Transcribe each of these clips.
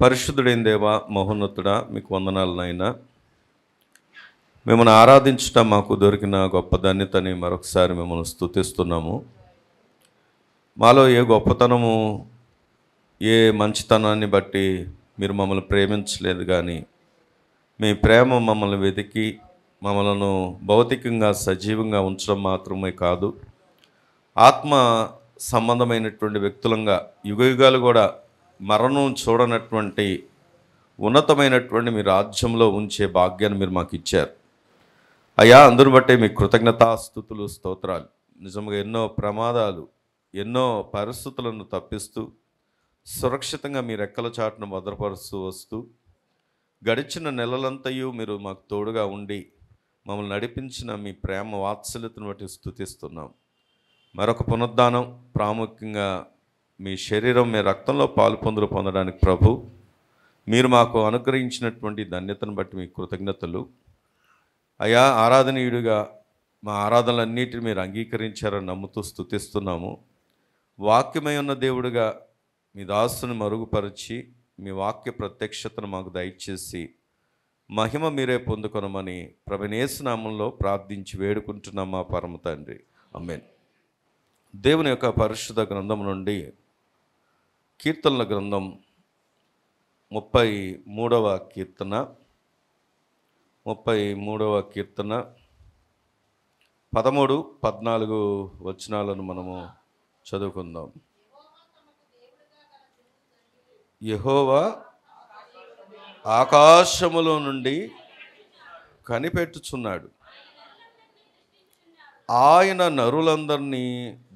పరిశుద్ధుడైన దేవా, మహోన్నతుడా, మీకు వందనాలు నాయనా. మిమ్మల్ని ఆరాధించటం మాకు దొరికిన గొప్ప ధన్యతని మరొకసారి మిమ్మల్ని స్తుతిస్తున్నాము. మాలో ఏ గొప్పతనము, ఏ మంచితనాన్ని బట్టి మీరు మమ్మల్ని ప్రేమించలేదు, కానీ మీ ప్రేమ మమ్మల్ని వెతికి మమ్మలను భౌతికంగా సజీవంగా ఉంచడం మాత్రమే కాదు, ఆత్మ సంబంధమైనటువంటి వ్యక్తులంగా యుగయుగాలు కూడా మరణం చూడనటువంటి ఉన్నతమైనటువంటి మీ రాజ్యంలో ఉంచే భాగ్యాన్ని మీరు మాకు ఇచ్చారు అయ్యా. అందును బట్టే మీ కృతజ్ఞతాస్తుతులు, స్తోత్రాలు. నిజంగా ఎన్నో ప్రమాదాలు, ఎన్నో పరిస్థితులను తప్పిస్తూ సురక్షితంగా మీ రెక్కల చాటును భద్రపరుస్తూ వస్తూ గడిచిన నెలలంతయు మీరు మాకు తోడుగా ఉండి మమ్మల్ని నడిపించిన మీ ప్రేమ వాత్సల్యతను బట్టి స్తుతిస్తున్నాం. మరొక పునరుద్ధానం, ప్రాముఖ్యంగా మీ శరీరం, మీ రక్తంలో పాలు పొందడానికి ప్రభు మీరు మాకు అనుగ్రహించినటువంటి ధన్యతను బట్టి మీ కృతజ్ఞతలు అయా. ఆరాధనీయుడిగా మా ఆరాధనలన్నిటిని మీరు అంగీకరించారని నమ్ముతూ స్తుతిస్తున్నాము. వాక్యమై ఉన్న దేవుడిగా మీ దాసుని మరుగుపరిచి మీ వాక్య ప్రత్యక్షతను మాకు దయచేసి మహిమ మీరే పొందుకొనమని ప్రభుయేసు నామములో ప్రార్థించి వేడుకుంటున్నాం మా పరమ తండ్రి, ఆమేన్. దేవుని యొక్క పరిశుద్ధ గ్రంథం నుండి కీర్తనల గ్రంథం 33వ కీర్తన 13, 14 వచనాలను మనము చదువుకుందాం. యెహోవా ఆకాశములో నుండి కనిపెట్టుచున్నాడు, ఆయన నరులందరినీ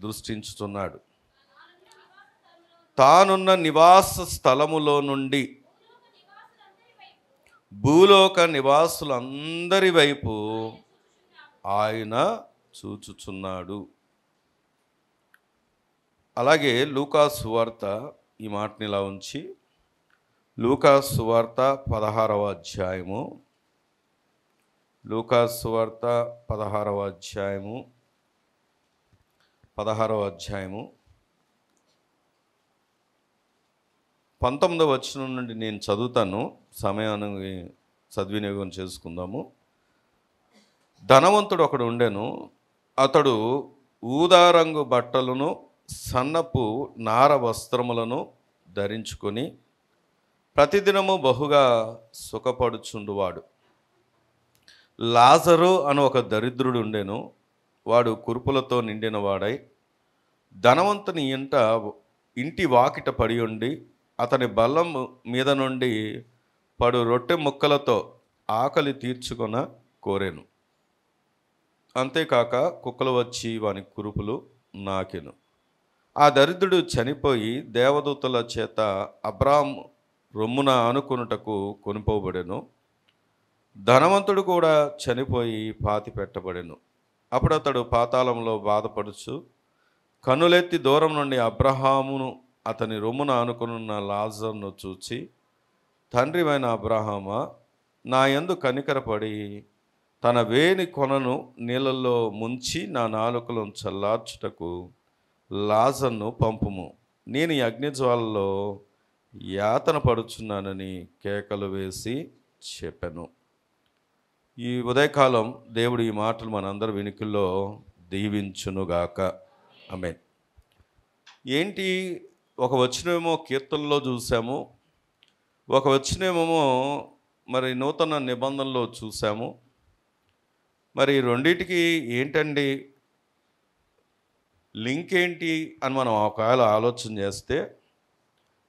దృష్టించుచున్నాడు. తానున్న నివాస స్థలములో నుండి భూలోక నివాసులందరి వైపు ఆయన చూచుచున్నాడు. అలాగే లూకా సువార్త ఈ మాటని ఇలా ఉంచి, లూకా సువార్త 16వ అధ్యాయము, లూకా సువార్త 16వ అధ్యాయము 19వ వచనం నుండి నేను చదువుతాను, సమయాన్ని సద్వినియోగం చేసుకుందాము. ధనవంతుడు ఒకడు ఉండెను. అతడు ఊదారంగు బట్టలను సన్నపు నార వస్త్రములను ధరించుకొని ప్రతిదినము బహుగా సుఖపడుచుండువాడు. లాజరు అను ఒక దరిద్రుడు ఉండెను. వాడు కురుపులతో నిండిన వాడై ధనవంతుని ఇంటి వాకిట పడి ఉండి అతని బల్లం మీద నుండి పడు రొట్టె ముక్కలతో ఆకలి తీర్చుకొన కోరెను. అంతేకాక కుక్కలు వచ్చి వాని కురుపులు నాకెను. ఆ దరిద్రుడు చనిపోయి దేవదూతల చేత అబ్రాహాము రొమ్మున ఆనుకొనుటకు కొనిపోబడెను. ధనవంతుడు కూడా చనిపోయి పాతి పెట్టబడెను. అప్పుడు అతడు పాతాళంలో బాధపడుచు కన్నులెత్తి దూరం నుండి అబ్రహామును అతని రొమ్మున ఆనుకున్న లాజరును చూచి, తండ్రివైన అబ్రహామా, నా యందు కనికరపడి తన వేని కొనను నీళ్ళల్లో ముంచి నా నాలుకలను చల్లార్చుటకు లాజరును పంపుము. నేను ఈ అగ్నిజ్వాలలో యాతన పడుచున్నానని కేకలు వేసి చెప్పెను. ఈ ఉదయకాలం దేవుడు ఈ మాటలు మనందరి వెనుకల్లో దీవించునుగాక, ఆమేన్. ఏంటి, ఒక వచనమేమో కీర్తనలో చూసాము, ఒక వచనమేమో మరి నూతన నిబంధనలో చూసాము. మరి రెండింటికి ఏంటండి లింక్ ఏంటి అని మనం ఒకవేళ ఆలోచన చేస్తే,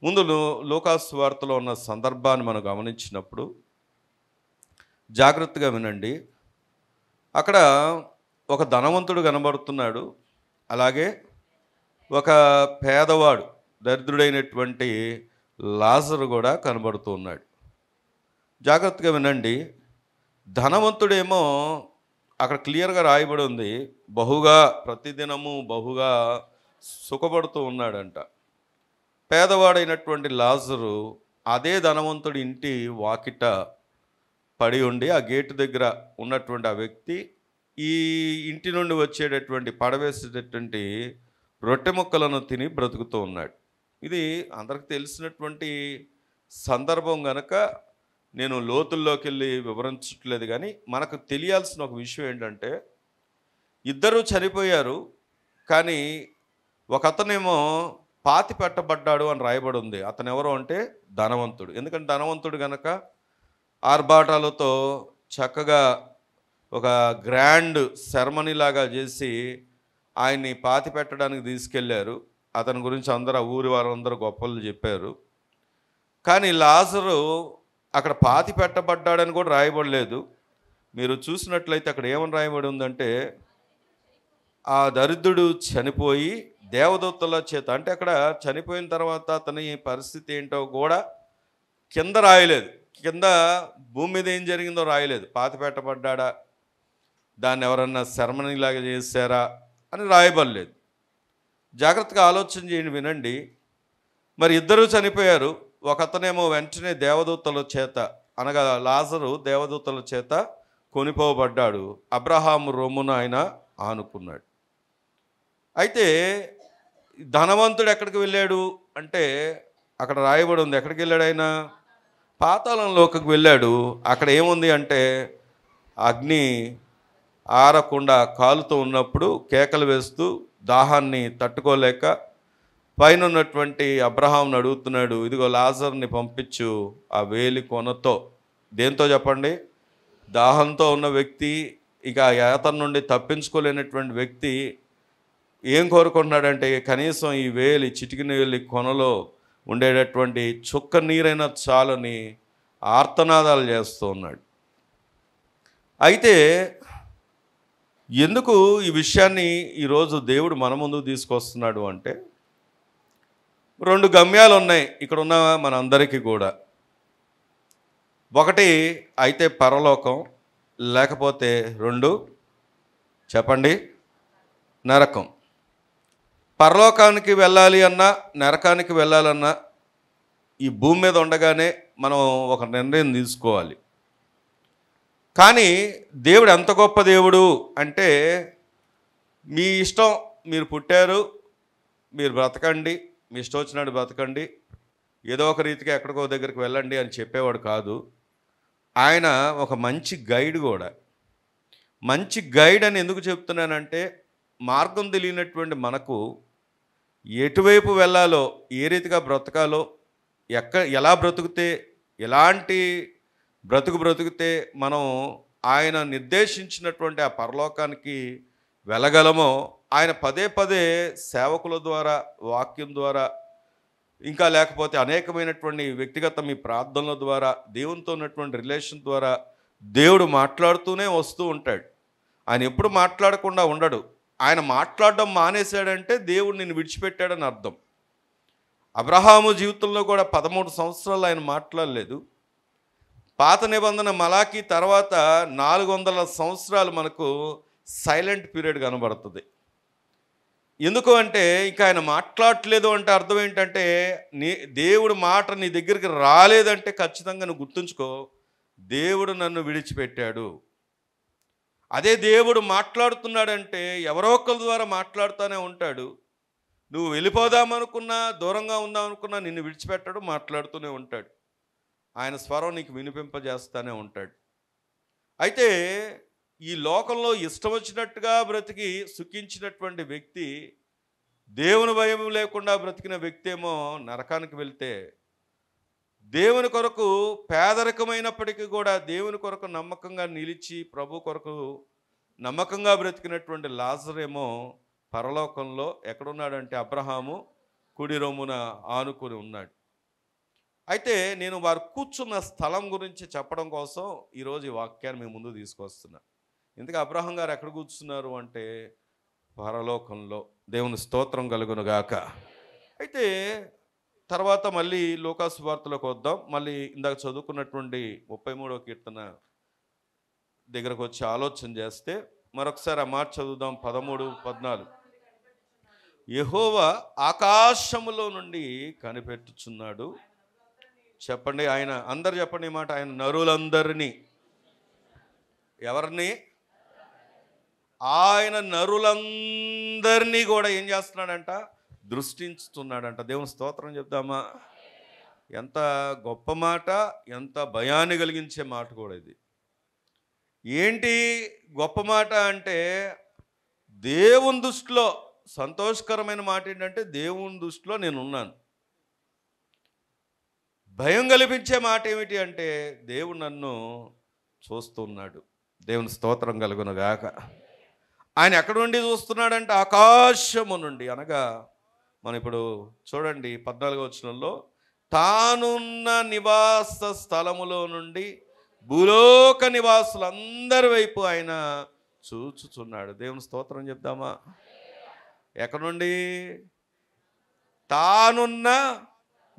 ముందు లూకా సువార్తలో ఉన్న సందర్భాన్ని మనం గమనించినప్పుడు జాగ్రత్తగా వినండి. అక్కడ ఒక ధనవంతుడు కనబడుతున్నాడు, అలాగే ఒక పేదవాడు దరిద్రుడైనటువంటి లాజరు కూడా కనబడుతూ ఉన్నాడు. జాగ్రత్తగా వినండి. ధనవంతుడేమో అక్కడ క్లియర్గా రాయబడి ఉంది, బహుగా ప్రతిదినము బహుగా సుఖపడుతూ ఉన్నాడంట. పేదవాడైనటువంటి లాజరు అదే ధనవంతుడి ఇంటి వాకిట పడి ఉండి, ఆ గేటు దగ్గర ఉన్నటువంటి ఆ వ్యక్తి ఈ ఇంటి నుండి వచ్చేటటువంటి పడవేసేటటువంటి రొట్టె ముక్కలను తిని బ్రతుకుతూ ఉన్నాడు. ఇది అందరికి తెలిసినటువంటి సందర్భం గనక నేను లోతుల్లోకి వెళ్ళి వివరించట్లేదు. కానీ మనకు తెలియాల్సిన ఒక విషయం ఏంటంటే, ఇద్దరూ చనిపోయారు, కానీ ఒకతనేమో పాతి పెట్టబడ్డాడు అని రాయబడి ఉంది. అతను ఎవరు అంటే ధనవంతుడు. ఎందుకంటే ధనవంతుడు గనక ఆర్భాటాలతో చక్కగా ఒక గ్రాండ్ సెరమనీ లాగా చేసి ఆయన్ని పాతి పెట్టడానికి తీసుకెళ్లారు. అతని గురించి అందరూ ఆ ఊరి వారందరూ గొప్పలు చెప్పారు. కానీ లాజరు అక్కడ పాతి పెట్టబడ్డాడని కూడా రాయబడలేదు. మీరు చూసినట్లయితే అక్కడ ఏమని రాయబడి ఉందంటే, ఆ దరిద్రుడు చనిపోయి దేవదూతల చేత, అంటే అక్కడ చనిపోయిన తర్వాత అతని పరిస్థితి ఏంటో కూడా కింద రాయలేదు. కింద భూమి మీద ఏం జరిగిందో రాయలేదు. పాతి పెట్టబడ్డా, దాన్ని ఎవరన్నా సెరమనీలాగా చేశారా అని రాయబడలేదు. జాగ్రత్తగా ఆలోచన చేయండి, వినండి. మరి ఇద్దరూ చనిపోయారు. ఒకతనేమో వెంటనే దేవదూతల చేత, అనగా లాజరు దేవదూతల చేత కొనిపోబడ్డాడు. అబ్రహాము రొమ్మున ఆయన ఆనుకున్నాడు. అయితే ధనవంతుడు ఎక్కడికి వెళ్ళాడు అంటే, అక్కడ రాయబడి ఉంది. ఎక్కడికి వెళ్ళాడు ఆయన? పాతాళంలోకి వెళ్ళాడు. అక్కడ ఏముంది అంటే, అగ్ని ఆరకుండా కాలుతూ ఉన్నప్పుడు కేకలు వేస్తూ దాహాన్ని తట్టుకోలేక పైన ఉన్నటువంటి అబ్రహాంని అడుగుతున్నాడు, ఇదిగో లాజర్ని పంపించు ఆ వేలి కొనతో. దేంతో చెప్పండి? దాహంతో ఉన్న వ్యక్తి, ఇక యాతన నుండి తప్పించుకోలేనటువంటి వ్యక్తి ఏం కోరుకుంటున్నాడంటే, కనీసం ఈ వేలి చిటికిన వేలి కొనలో ఉండేటటువంటి చుక్క నీరైనా చాలని ఆర్తనాదాలు చేస్తూ ఉన్నాడు. అయితే ఎందుకు ఈ విషయాన్ని ఈరోజు దేవుడు మన ముందుకు తీసుకొస్తున్నాడు అంటే, రెండు గమ్యాలు ఉన్నాయి ఇక్కడ ఉన్న మనందరికీ కూడా. ఒకటి అయితే పరలోకం, లేకపోతే రెండు చెప్పండి నరకం. పరలోకానికి వెళ్ళాలి అన్నా నరకానికి వెళ్ళాలన్నా ఈ భూమి మీద ఉండగానే మనం ఒక నిర్ణయం తీసుకోవాలి. కానీ దేవుడు ఎంత గొప్ప దేవుడు అంటే, మీ ఇష్టం, మీరు పుట్టారు, మీరు బ్రతకండి, మీ ఇష్టం వచ్చినట్టు బ్రతకండి, ఏదో ఒక రీతిగా ఎక్కడికో దగ్గరికి వెళ్ళండి అని చెప్పేవాడు కాదు. ఆయన ఒక మంచి గైడ్ కూడా. మంచి గైడ్ అని ఎందుకు చెప్తున్నానంటే, మార్గం తెలియనటువంటి మనకు ఎటువైపు వెళ్ళాలో, ఏ రీతిగా బ్రతకాలో, ఎలా బ్రతుకుతే, ఎలాంటి బ్రతుకుతే మనం ఆయన నిర్దేశించినటువంటి ఆ పరలోకానికి వెళ్ళగలమో, ఆయన పదే పదే సేవకుల ద్వారా, వాక్యం ద్వారా, ఇంకా లేకపోతే అనేకమైనటువంటి వ్యక్తిగత మీ ప్రార్థనల ద్వారా, దేవునితో ఉన్నటువంటి రిలేషన్ ద్వారా దేవుడు మాట్లాడుతూనే వస్తూ ఉంటాడు. ఆయన ఎప్పుడు మాట్లాడకుండా ఉండడు. ఆయన మాట్లాడడం మానేశాడంటే దేవుడు నిన్ను విడిచిపెట్టాడని అర్థం. అబ్రహాము జీవితంలో కూడా 13 సంవత్సరాలు ఆయన మాట్లాడలేదు. పాత నిబంధన మలాకి తర్వాత 400 సంవత్సరాలు మనకు సైలెంట్ పీరియడ్ కనబడుతుంది. ఎందుకు అంటే, ఇంకా ఆయన మాట్లాడట్లేదు అంటే అర్థం ఏంటంటే, దేవుడు మాట నీ దగ్గరికి రాలేదంటే ఖచ్చితంగా నువ్వు గుర్తుంచుకో, దేవుడు నన్ను విడిచిపెట్టాడు. అదే దేవుడు మాట్లాడుతున్నాడంటే ఎవరో ఒకరి ద్వారా మాట్లాడుతూనే ఉంటాడు. నువ్వు వెళ్ళిపోదామనుకున్నా, దూరంగా ఉందామనుకున్నా నిన్ను విడిచిపెట్టాడు, మాట్లాడుతూనే ఉంటాడు. ఆయన స్వరం నీకు వినిపింపజేస్తూనే ఉంటాడు. అయితే ఈ లోకంలో ఇష్టం వచ్చినట్టుగా బ్రతికి సుఖించినటువంటి వ్యక్తి, దేవుని భయం లేకుండా బ్రతికిన వ్యక్తి ఏమో నరకానికి వెళ్తే, దేవుని కొరకు పేదరికమైనప్పటికీ కూడా దేవుని కొరకు నమ్మకంగా నిలిచి ప్రభు కొరకు నమ్మకంగా బ్రతికినటువంటి లాజరేమో పరలోకంలో ఎక్కడున్నాడంటే అబ్రహాము కుడి రొమ్మున ఆనుకుని ఉన్నాడు. అయితే నేను వారు కూర్చున్న స్థలం గురించి చెప్పడం కోసం ఈరోజు ఈ వాక్యాన్ని మీ ముందు తీసుకొస్తున్నా. ఇంతగా అబ్రహాం గారు ఎక్కడ కూర్చున్నారు అంటే పరలోకంలో. దేవుని స్తోత్రం కలుగును గాక. అయితే తర్వాత మళ్ళీ లూకా సువార్తలోకి వద్దాం. మళ్ళీ ఇందాక చదువుకున్నటువంటి 33వ కీర్తన దగ్గరకు వచ్చి ఆలోచన చేస్తే మరొకసారి ఆ మాట చదువుదాం. 13, 14. యెహోవా ఆకాశములో నుండి కనిపెట్టుచున్నాడు. చెప్పండి, ఆయన అందరు చెప్పండి ఈ మాట. ఆయన నరులందరినీ, ఎవరిని? ఆయన నరులందరినీ కూడా ఏం చేస్తున్నాడంట? దృష్టించుతున్నాడంట. దేవుని స్తోత్రం చెప్దామా? ఎంత గొప్ప మాట, ఎంత భయాన్ని కలిగించే మాట కూడా ఇది. ఏంటి గొప్ప మాట అంటే, దేవుని దృష్టిలో సంతోషకరమైన మాట ఏంటంటే, దేవుని దృష్టిలో నేనున్నాను. భయం కల్పించే మాట ఏమిటి అంటే, దేవుడు నన్ను చూస్తున్నాడు. దేవుని స్తోత్రం కలుగును గాక. ఆయన ఎక్కడ నుండి చూస్తున్నాడంటే, ఆకాశము నుండి. అనగా మనం ఇప్పుడు చూడండి 14వ వచనంలో, తానున్న నివాస స్థలములో నుండి భూలోక నివాసులందరి వైపు ఆయన చూచుచున్నాడు. దేవుని స్తోత్రం చెప్దామా? ఎక్కడ నుండి? తానున్న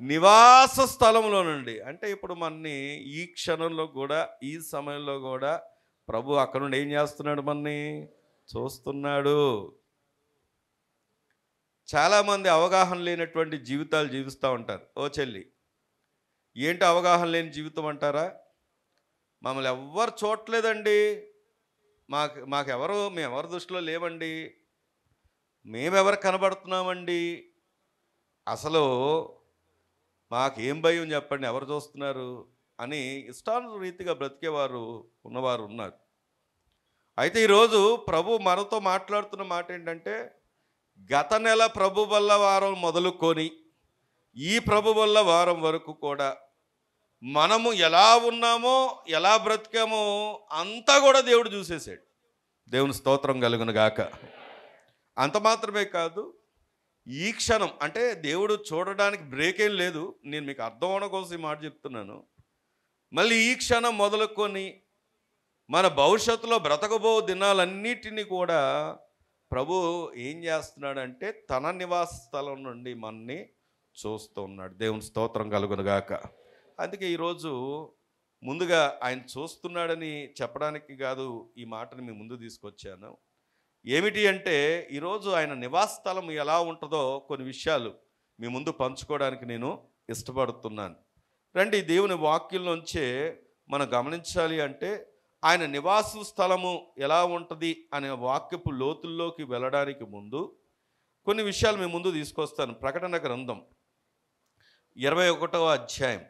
నివాస స్థలంలో నుండి. అంటే ఇప్పుడు మనని ఈ క్షణంలో కూడా, ఈ సమయంలో కూడా ప్రభు అక్కడ నుండి ఏం చేస్తున్నాడు? మనని చూస్తున్నాడు. చాలామంది అవగాహన లేనటువంటి జీవితాలు జీవిస్తూ ఉంటారు. ఓ చెల్లి, ఏంటి అవగాహన లేని జీవితం అంటారా? మమ్మల్ని ఎవ్వరు చూడలేదండి, మేము ఎవరి దృష్టిలో లేవండి, మేమెవరు కనబడుతున్నామండి, అసలు మాకేం భయం చెప్పండి, ఎవరు చూస్తున్నారు అని ఇష్టానురీతిగా బ్రతికేవారు ఉన్నవారు ఉన్నారు. అయితే ఈరోజు ప్రభు మనతో మాట్లాడుతున్న మాట ఏంటంటే, గత నెల ప్రభు వల్ల వారం మొదలుకొని ఈ ప్రభు వల్ల వారం వరకు కూడా మనము ఎలా ఉన్నామో, ఎలా బ్రతికామో అంతా కూడా దేవుడు చూసేసాడు. దేవుని స్తోత్రం కలుగును గాక. అంత మాత్రమే కాదు, ఈ క్షణం అంటే దేవుడు చూడడానికి బ్రేక్ ఏం లేదు. నేను మీకు అర్థం అవడం కోసం ఈ మాట చెప్తున్నాను. మళ్ళీ ఈ క్షణం మొదలుకొని మన భవిష్యత్తులో బ్రతకబో దినాలన్నిటినీ కూడా ప్రభు ఏం చేస్తున్నాడంటే, తన నివాస స్థలం నుండి మనని చూస్తూ ఉన్నాడు. దేవుని స్తోత్రం కలుగును గాక. అందుకే ఈరోజు ముందుగా ఆయన చూస్తున్నాడని చెప్పడానికి కాదు ఈ మాటని మీ ముందు తీసుకొచ్చాను. ఏమిటి అంటే, ఈరోజు ఆయన నివాస స్థలం ఎలా ఉంటుందో కొన్ని విషయాలు మీ ముందు పంచుకోవడానికి నేను ఇష్టపడుతున్నాను. రండి, దేవుని వాక్యంలోంచే మనం గమనించాలి అంటే, ఆయన నివాస స్థలము ఎలా ఉంటుంది అనే వాక్యపు లోతుల్లోకి వెళ్ళడానికి ముందు కొన్ని విషయాలు మీ ముందు తీసుకొస్తాను. ప్రకటన గ్రంథం 21వ అధ్యాయం.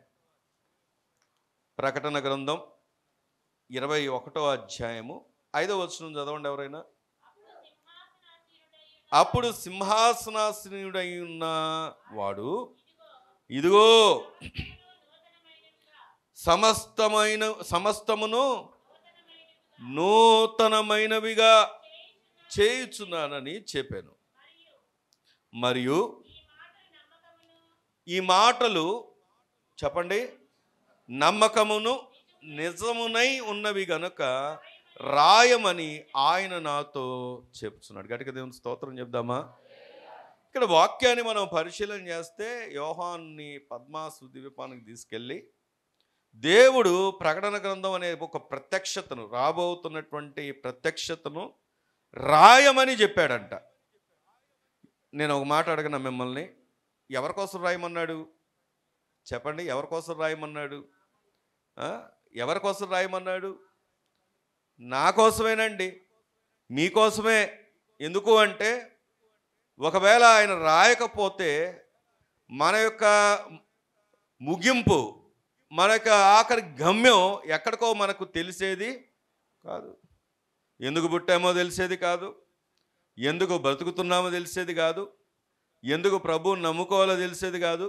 ప్రకటన గ్రంథం 21వ అధ్యాయము 5వ వచనం చదవండి ఎవరైనా. అప్పుడు సింహాసనాసీనుడై ఉన్న వాడు, ఇదిగో సమస్తమును నూతనమైనవిగా చేయుచున్నానని చెప్పాను. మరియు ఈ మాటలు చెప్పండి, నమ్మకమును నిజమునై ఉన్నవి గనుక రాయమని ఆయన నాతో చెప్తున్నాడు. గట్టిగా దేవుని స్తోత్రం చెప్దామా? ఇక్కడ వాక్యాన్ని మనం పరిశీలన చేస్తే, యోహాన్ని పద్మాసు ద్వీపానికి తీసుకెళ్ళి దేవుడు ప్రకటన గ్రంథం అనే ఒక ప్రత్యక్షతను, రాబోతున్నటువంటి ప్రత్యక్షతను రాయమని చెప్పాడంట. నేను ఒక మాట అడగను మిమ్మల్ని, ఎవరికోసం రాయమన్నాడు చెప్పండి? ఎవరికోసం రాయమన్నాడు? ఎవరికోసం రాయమన్నాడు? నా కోసమేనండి, మీకోసమే. ఎందుకు అంటే, ఒకవేళ ఆయన రాయకపోతే మన యొక్క ముగింపు, మన యొక్క ఆఖరి గమ్యం ఎక్కడికో మనకు తెలిసేది కాదు. ఎందుకు పుట్టామో తెలిసేది కాదు, ఎందుకు బ్రతుకుతున్నామో తెలిసేది కాదు, ఎందుకు ప్రభువు నమ్ముకోవాలో తెలిసేది కాదు,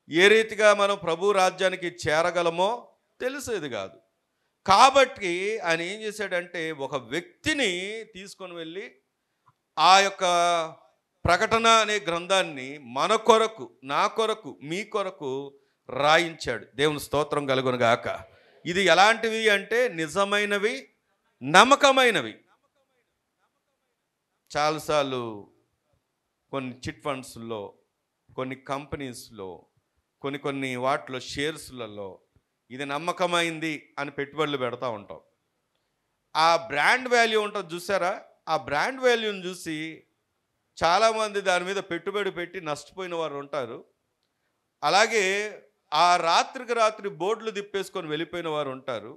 ఏ రీతిగా మనం ప్రభు రాజ్యానికి చేరగలమో తెలిసేది కాదు. కాబట్టి ఆయన ఏం చేశాడంటే, ఒక వ్యక్తిని తీసుకొని వెళ్ళి ఆ యొక్క ప్రకటన అనే గ్రంథాన్ని మన కొరకు, నా కొరకు, మీ కొరకు రాయించాడు. దేవుని స్తోత్రం కలుగును గాక. ఇది ఎలాంటివి అంటే, నిజమైనవి, నమ్మకమైనవి. చాలాసార్లు కొన్ని చిట్ ఫండ్స్లో, కొన్ని కంపెనీస్లో, కొన్ని వాటిలో షేర్స్లలో ఇది నమ్మకమైంది అని పెట్టుబడులు పెడతా ఉంటాం. ఆ బ్రాండ్ వాల్యూ ఉంటుంది చూసారా? ఆ బ్రాండ్ వాల్యూని చూసి చాలామంది దాని మీద పెట్టుబడి పెట్టి నష్టపోయిన వారు ఉంటారు. అలాగే ఆ రాత్రికి రాత్రి బోర్డులు తిప్పేసుకొని వెళ్ళిపోయిన వారు ఉంటారు.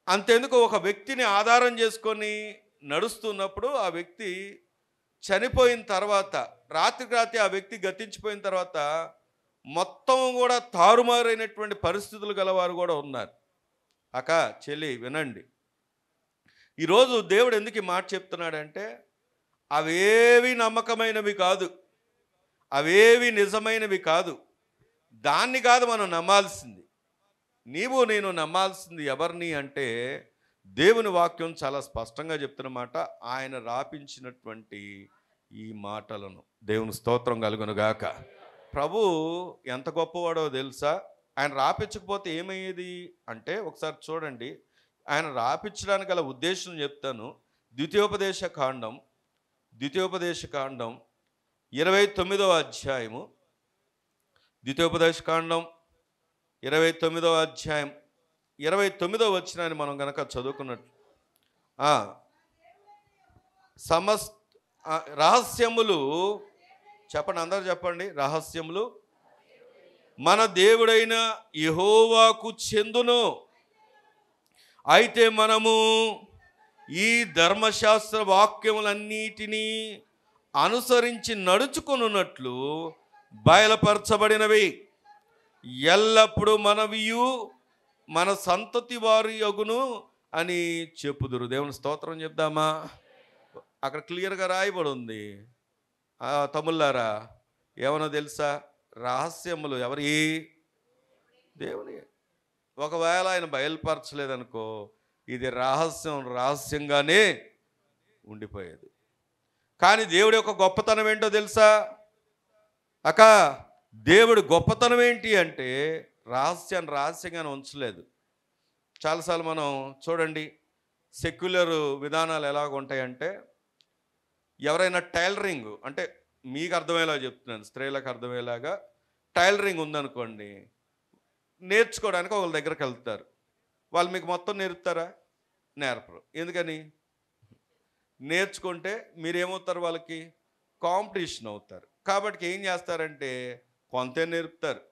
అంతెందుకు, ఒక వ్యక్తిని ఆధారం చేసుకొని నడుస్తున్నప్పుడు ఆ వ్యక్తి చనిపోయిన తర్వాత, రాత్రికి రాత్రి ఆ వ్యక్తి గతించిపోయిన తర్వాత మొత్తం కూడా తారుమారైనటువంటి పరిస్థితులు గలవారు కూడా ఉన్నారు. అక్క చెల్లి వినండి, ఈరోజు దేవుడు ఎందుకు ఈ మాట చెప్తున్నాడంటే అవేవి నమ్మకమైనవి కాదు, అవేవి నిజమైనవి కాదు. దాన్ని కాదు మనం నమ్మాల్సింది. నీవు నేను నమ్మాల్సింది ఎవరిని అంటే దేవుని వాక్యం చాలా స్పష్టంగా చెప్తున్నమాట. ఆయన రాపించినటువంటి ఈ మాటలను. దేవుని స్తోత్రం కలుగునుగాక. ప్రభు ఎంత గొప్పవాడో తెలుసా? ఆయన రాపించకపోతే ఏమయ్యేది అంటే ఒకసారి చూడండి. ఆయన రాపించడానికి గల ఉద్దేశం చెప్తాను. ద్వితీయోపదేశ కాండం 29వ అధ్యాయము, ద్వితీయోపదేశ కాండం 29వ అధ్యాయం 29వ వచనాన్ని మనం గనక చదువుకున్నట్టు, రహస్యములు చెప్పండి, అందరూ చెప్పండి. రహస్యములు మన దేవుడైన యెహోవాకు చెందును. అయితే మనము ఈ ధర్మశాస్త్ర వాక్యములన్నిటినీ అనుసరించి నడుచుకొనున్నట్లు బయలుపరచబడినవి, ఎల్లప్పుడూ మనవియు మన సంతతి వారి యగును అని చెప్పుదురు. దేవుని స్తోత్రం చెప్దామా? అక్కడ క్లియర్గా రాయబడి ఉంది. తమ్ముళ్ళారా, ఏమన్నా తెలుసా? రహస్యములు ఎవరి? దేవుని. ఒకవేళ ఆయన బయలుపరచలేదనుకో, ఇది రహస్యంగానే ఉండిపోయేది. కానీ దేవుడి యొక్క గొప్పతనం ఏంటో తెలుసా అక్క? దేవుడి గొప్పతనం ఏంటి అంటే రహస్యంగానే ఉంచలేదు. చాలాసార్లు మనం చూడండి, సెక్యులర్ విధానాలు ఎలాగ ఉంటాయంటే, ఎవరైనా టైలరింగ్ అంటే మీకు అర్థమయ్యేలా చెప్తున్నాను, స్త్రీలకు అర్థమయ్యేలాగా, టైలరింగ్ ఉందనుకోండి, నేర్చుకోవడానికి వాళ్ళ దగ్గరికి వెళ్తారు. వాళ్ళు మీకు మొత్తం నేర్పుతారా? నేర్పరు. ఎందుకని? నేర్చుకుంటే మీరేమవుతారు? వాళ్ళకి కాంపిటీషన్ అవుతారు. కాబట్టి ఏం చేస్తారంటే కొంతే నేర్పుతారు.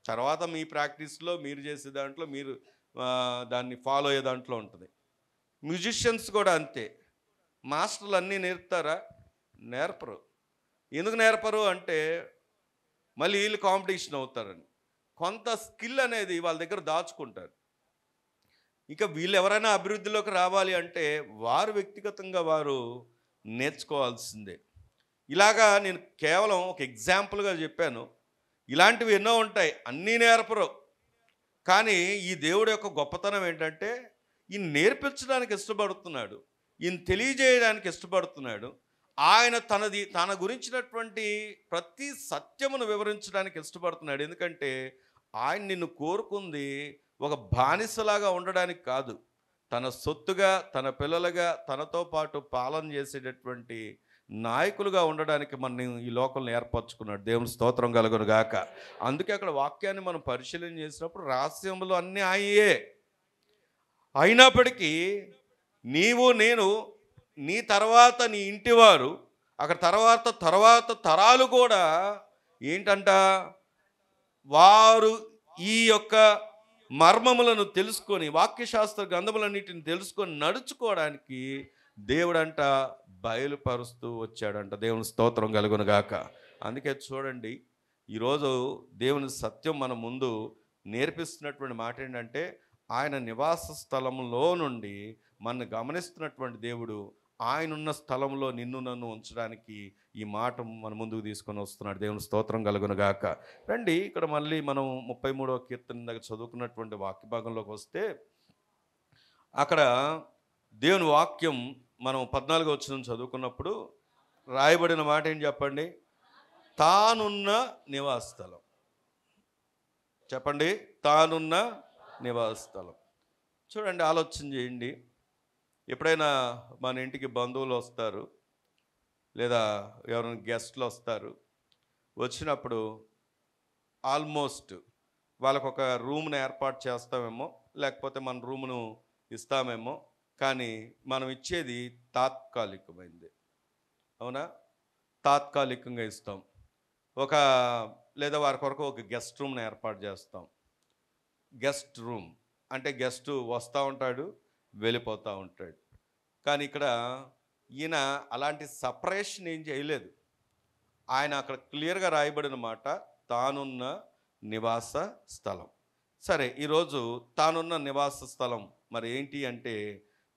తర్వాత మీ ప్రాక్టీస్లో మీరు చేసే దాంట్లో మీరు దాన్ని ఫాలో అయ్యే దాంట్లో ఉంటుంది. మ్యూజిషియన్స్ కూడా అంతే. మాస్టర్లు అన్నీ నేర్పుతారా? నేర్పరు. ఎందుకు నేర్పరు అంటే మళ్ళీ వీళ్ళు కాంపిటీషన్ అవుతారని. కొంత స్కిల్ అనేది వాళ్ళ దగ్గర దాచుకుంటారు. ఇక వీళ్ళు ఎవరైనా అభివృద్ధిలోకి రావాలి అంటే వారు వ్యక్తిగతంగా వారు నేర్చుకోవాల్సిందే. ఇలాగా నేను కేవలం ఒక ఎగ్జాంపుల్గా చెప్పాను. ఇలాంటివి ఎన్నో ఉంటాయి, అన్నీ నేర్పరు. కానీ ఈ దేవుడి యొక్క గొప్పతనం ఏంటంటే ఈయన నేర్పించడానికి ఇష్టపడుతున్నాడు, ఈయన తెలియజేయడానికి ఇష్టపడుతున్నాడు. ఆయన తన గురించినటువంటి ప్రతి సత్యమును వివరించడానికి ఇష్టపడుతున్నాడు. ఎందుకంటే ఆయన నిన్ను కోరుకుంది ఒక బానిసలాగా ఉండడానికి కాదు, తన సొత్తుగా, తన పిల్లలుగా, తనతో పాటు పాలన చేసేటటువంటి నాయకులుగా ఉండడానికి మనం ఈ లోకంలో ఏర్పరచుకున్నాడు. దేవుని స్తోత్రం కలుగును గాక. అందుకే అక్కడ వాక్యాన్ని మనం పరిశీలన చేసినప్పుడు రహస్యములు అన్నీ ఆయే. అయినప్పటికీ నీవు నేను, నీ తర్వాత నీ ఇంటివారు, అక్కడ తర్వాత తరాలు కూడా ఏంటంట, వారు ఈ యొక్క మర్మములను తెలుసుకొని, వాక్యశాస్త్ర గ్రంథములన్నిటిని తెలుసుకొని నడుచుకోవడానికి దేవుడంట బయలుపరుస్తూ వచ్చాడంట. దేవుని స్తోత్రం కలుగును గాక. అందుకే చూడండి, ఈరోజు దేవుని సత్యం మన ముందు నేర్పిస్తున్నటువంటి మాట ఏంటంటే, ఆయన నివాస స్థలంలో నుండి మన గమనిస్తున్నటువంటి దేవుడు ఆయన ఉన్న స్థలంలో నిన్ను నన్ను ఉంచడానికి ఈ మాట మన ముందుకు తీసుకొని వస్తున్నాడు. దేవుని స్తోత్రం కలుగును గాక. రండి, ఇక్కడ మళ్ళీ మనం 33వ కీర్తన దగ్గర చదువుకున్నటువంటి వాక్య భాగంలోకి వస్తే, అక్కడ దేవుని వాక్యం మనం 14వ వచనం చదువుకున్నప్పుడు రాయబడిన మాట ఏం చెప్పండి? తానున్న నివాస స్థలం. చెప్పండి, తానున్న నివాస స్థలం. చూడండి, ఆలోచన చేయండి. ఎప్పుడైనా మన ఇంటికి బంధువులు వస్తారు, లేదా ఎవరైనా గెస్ట్లు వస్తారు. వచ్చినప్పుడు ఆల్మోస్ట్ వాళ్ళకు ఒక రూమ్ను ఏర్పాటు చేస్తామేమో, లేకపోతే మన రూమును ఇస్తామేమో, కానీ మనం ఇచ్చేది తాత్కాలికమైంది. అవునా? తాత్కాలికంగా ఇస్తాం. లేదా వారి కొరకు ఒక గెస్ట్ రూమ్ను ఏర్పాటు చేస్తాం. గెస్ట్ రూమ్ అంటే గెస్ట్ వస్తూ ఉంటాడు, వెళ్ళిపోతూ ఉంటాడు. కానీ ఇక్కడ ఈయన అలాంటి సపరేషన్ ఏం చేయలేదు. ఆయన అక్కడ క్లియర్గా రాయబడిన మాట, తానున్న నివాస స్థలం. సరే, ఈరోజు తానున్న నివాస స్థలం మరి ఏంటి అంటే,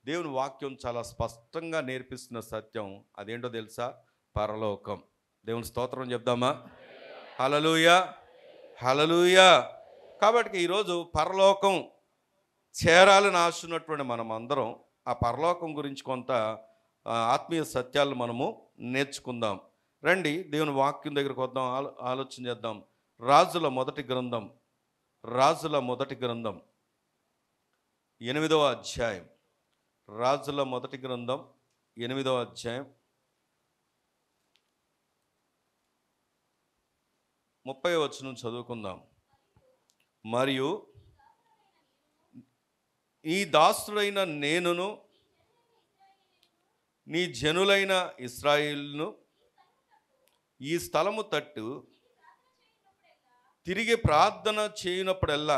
దేవుని వాక్యం చాలా స్పష్టంగా నేర్పిస్తున్న సత్యం అదేంటో తెలుసా? పరలోకం. దేవుని స్తోత్రం చెప్దామా? హల్లెలూయా, హల్లెలూయా. కాబట్టి ఈరోజు పరలోకం చేరాలని ఆశ ఉన్నటువంటి మనం అందరం ఆ పరలోకం గురించి కొంత ఆత్మీయ సత్యాలను మనము నేర్చుకుందాం. రండి, దేవుని వాక్యం దగ్గరికి వద్దాం, ఆలోచన చేద్దాం. రాజుల మొదటి గ్రంథం 8వ అధ్యాయం. రాజుల మొదటి గ్రంథం 8వ అధ్యాయం 30వ వచనం చదువుకుందాం. మరియు ఈ దాసుడైన నేనును నీ జనులైన ఇశ్రాయేలును ఈ స్థలము తట్టు తిరిగి ప్రార్థన చేయనప్పుడల్లా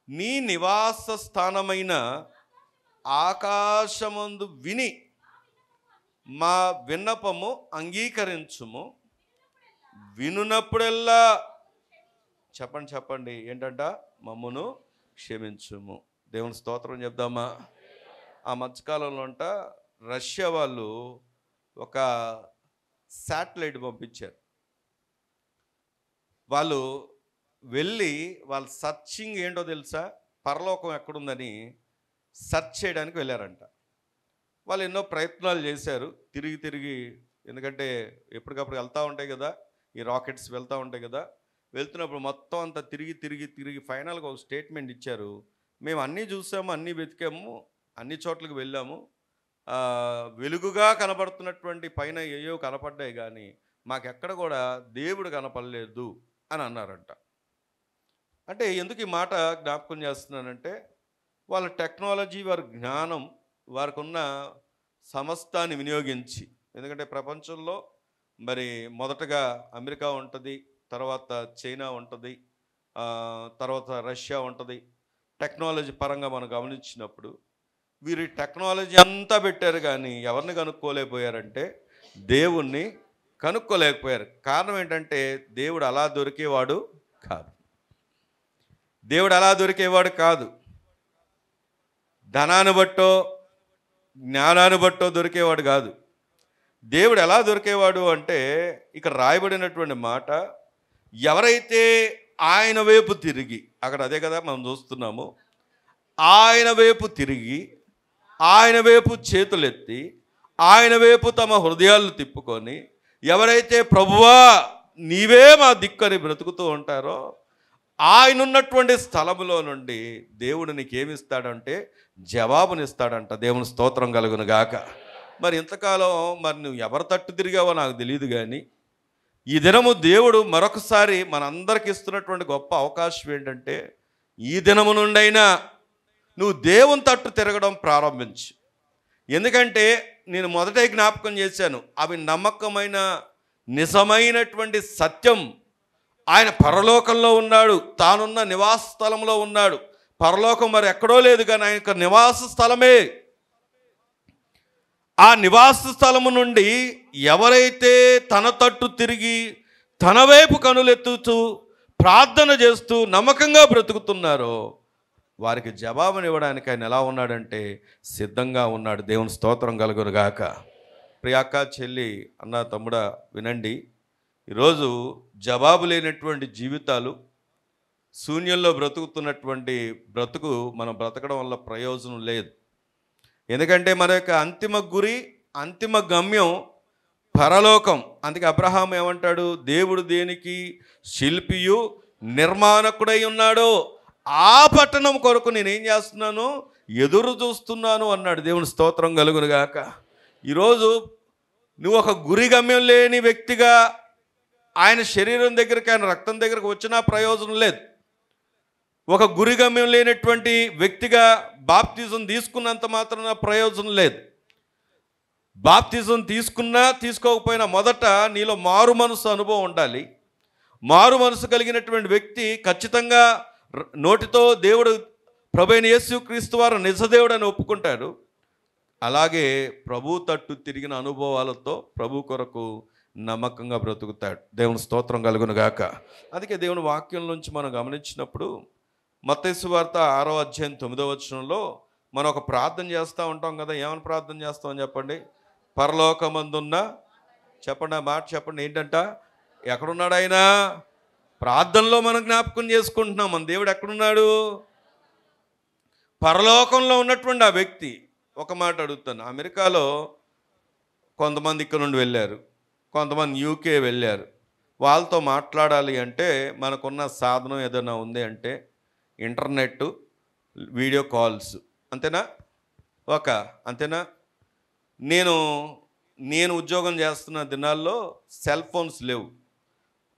నీ నివాస స్థానమైన ఆకాశమందు విని మా విన్నపము అంగీకరించుము. వినున్నప్పుడల్లా చెప్పండి ఏంటంట? మమ్మును క్షమించుము. దేవుని స్తోత్రం చెప్దామా? ఆ మధ్యకాలంలో అంట రష్యా వాళ్ళు ఒక శాటిలైట్ పంపించారు. వాళ్ళు వెళ్ళి వాళ్ళ సర్చింగ్ ఏంటో తెలుసా? పరలోకం ఎక్కడుందని సెర్చ్ చేయడానికి వెళ్ళారంట. వాళ్ళు ఎన్నో ప్రయత్నాలు చేశారు, తిరిగి ఎందుకంటే ఎప్పటికప్పుడు వెళ్తూ ఉంటాయి కదా, ఈ రాకెట్స్ వెళ్తూ ఉంటాయి కదా. వెళ్తున్నప్పుడు మొత్తం అంతా తిరిగి ఫైనల్గా ఒక స్టేట్మెంట్ ఇచ్చారు. మేము అన్నీ చూసాము, అన్నీ వెతికాము, అన్ని చోట్లకి వెళ్ళాము, వెలుగుగా కనపడుతున్నటువంటి పైన ఏయో కనపడ్డాయి, కానీ మాకెక్కడ కూడా దేవుడు కనపడలేదు అని అన్నారంట. అంటే ఎందుకు ఈ మాట జ్ఞాపకం చేస్తున్నానంటే, వాళ్ళ టెక్నాలజీ, వారి జ్ఞానం, వారికి ఉన్న సమస్తాన్ని వినియోగించి, ఎందుకంటే ప్రపంచంలో మరి మొదటగా అమెరికా ఉంటుంది, తర్వాత చైనా ఉంటుంది, తర్వాత రష్యా ఉంటుంది. టెక్నాలజీ పరంగా మనం గమనించినప్పుడు వీరి టెక్నాలజీ అంతా పెట్టారు, కానీ ఎవరిని కనుక్కోలేకపోయారంటే దేవుణ్ణి కనుక్కోలేకపోయారు. కారణం ఏంటంటే దేవుడు అలా దొరికేవాడు కాదు. ధనాన్ని బట్టో జ్ఞానాన్ని బట్టో దొరికేవాడు కాదు. దేవుడు ఎలా దొరికేవాడు అంటే, ఇక్కడ రాయబడినటువంటి మాట, ఎవరైతే ఆయన వైపు తిరిగి, అక్కడ అదే కదా మనం చూస్తున్నాము, ఆయన వైపు తిరిగి, ఆయన వైపు చేతులెత్తి, ఆయన వైపు తమ హృదయాలను తిప్పుకొని, ఎవరైతే ప్రభువా నీవే మా దిక్కని బ్రతుకుతూ ఉంటారో, ఆయన ఉన్నటువంటి స్థలములో నుండి దేవుడు నీకేమిస్తాడంటే జవాబునిస్తాడంట. దేవుని స్తోత్రం కలుగును గాక. మరి ఇంతకాలం మరి నువ్వు ఎవరి తట్టు తిరిగావో నాకు తెలియదు, కానీ ఈ దినము దేవుడు మరొకసారి మనందరికి ఇస్తున్నటువంటి గొప్ప అవకాశం ఏంటంటే, ఈ దినము నుండైనా నువ్వు దేవుని తట్టు తిరగడం ప్రారంభించు. ఎందుకంటే నేను మొదటే జ్ఞాపకం చేశాను, అవి నమ్మకమైన నిజమైనటువంటి సత్యం. ఆయన పరలోకంలో ఉన్నాడు, తానున్న నివాస స్థలంలో ఉన్నాడు. పరలోకం మరి ఎక్కడో లేదు, కానీ ఆయన యొక్క నివాస స్థలమే. ఆ నివాస స్థలము నుండి ఎవరైతే తన తట్టు తిరిగి తన వైపు కనులెత్తుతూ ప్రార్థన చేస్తూ నమ్మకంగా బ్రతుకుతున్నారో వారికి జవాబునివ్వడానికి ఆయన ఎలా ఉన్నాడంటే సిద్ధంగా ఉన్నాడు. దేవుని స్తోత్రం కలుగును గాక. ప్రియాక్క, చెల్లి, అన్న, తమ్ముడా, వినండి. ఈరోజు జవాబు లేనటువంటి జీవితాలు, శూన్యంలో బ్రతుకుతున్నటువంటి బ్రతుకు మనం బ్రతకడం వల్ల ప్రయోజనం లేదు. ఎందుకంటే మన యొక్క అంతిమ గురి, అంతిమ గమ్యం పరలోకం. అందుకే అబ్రహాం ఏమంటాడు? దేవుడు దేనికి శిల్పియు నిర్మాణకుడై ఉన్నాడో ఆ పట్టణం కొరకు నేనేం చేస్తున్నాను? ఎదురు చూస్తున్నాను అన్నాడు. దేవుని స్తోత్రం కలుగును గాక. ఈరోజు నువ్వు ఒక గురి గమ్యం లేని వ్యక్తిగా ఆయన శరీరం దగ్గరికి, ఆయన రక్తం దగ్గరకు వచ్చినా ప్రయోజనం లేదు. ఒక గురి గమ్యం లేనటువంటి వ్యక్తిగా బాప్తిజం తీసుకున్నంత మాత్రాన ప్రయోజనం లేదు. బాప్తిజం తీసుకున్నా తీసుకోకపోయినా మొదట నీలో మారు మనసు అనుభవం ఉండాలి. మారు మనసు కలిగినటువంటి వ్యక్తి ఖచ్చితంగా నోటితో దేవుడు ప్రభువైన యేసుక్రీస్తు వారు నిజదేవుడని ఒప్పుకుంటాడు. అలాగే ప్రభు తట్టు తిరిగిన అనుభవాలతో ప్రభు కొరకు నమ్మకంగా బ్రతుకుతాడు. దేవుని స్తోత్రం కలుగును గాక. అందుకే దేవుని వాక్యం నుంచి మనం గమనించినప్పుడు మత్తయి సువార్త 6వ అధ్యాయం 9వ వచనంలో మనం ఒక ప్రార్థన చేస్తూ ఉంటాం కదా. ఏమని ప్రార్థన చేస్తామని చెప్పండి? పరలోకమందున్న, చెప్పండి ఆ మాట చెప్పండి, ఏంటంట? ఎక్కడున్నాడు ఆయన? ప్రార్థనలో మనం జ్ఞాపకం చేసుకుంటున్నాం మన దేవుడు ఎక్కడున్నాడు. పరలోకంలో ఉన్నటువంటి ఆ వ్యక్తి. ఒక మాట అడుగుతాను, అమెరికాలో కొంతమంది ఇక్కడ నుండి వెళ్ళారు, కొంతమంది యూకే వెళ్ళారు. వాళ్ళతో మాట్లాడాలి అంటే మనకున్న సాధనం ఏదైనా ఉంది అంటే ఇంటర్నెట్, వీడియో కాల్స్, అంతేనా? అంతేనా? నేను ఉద్యోగం చేస్తున్న దినాల్లో సెల్ ఫోన్స్ లేవు,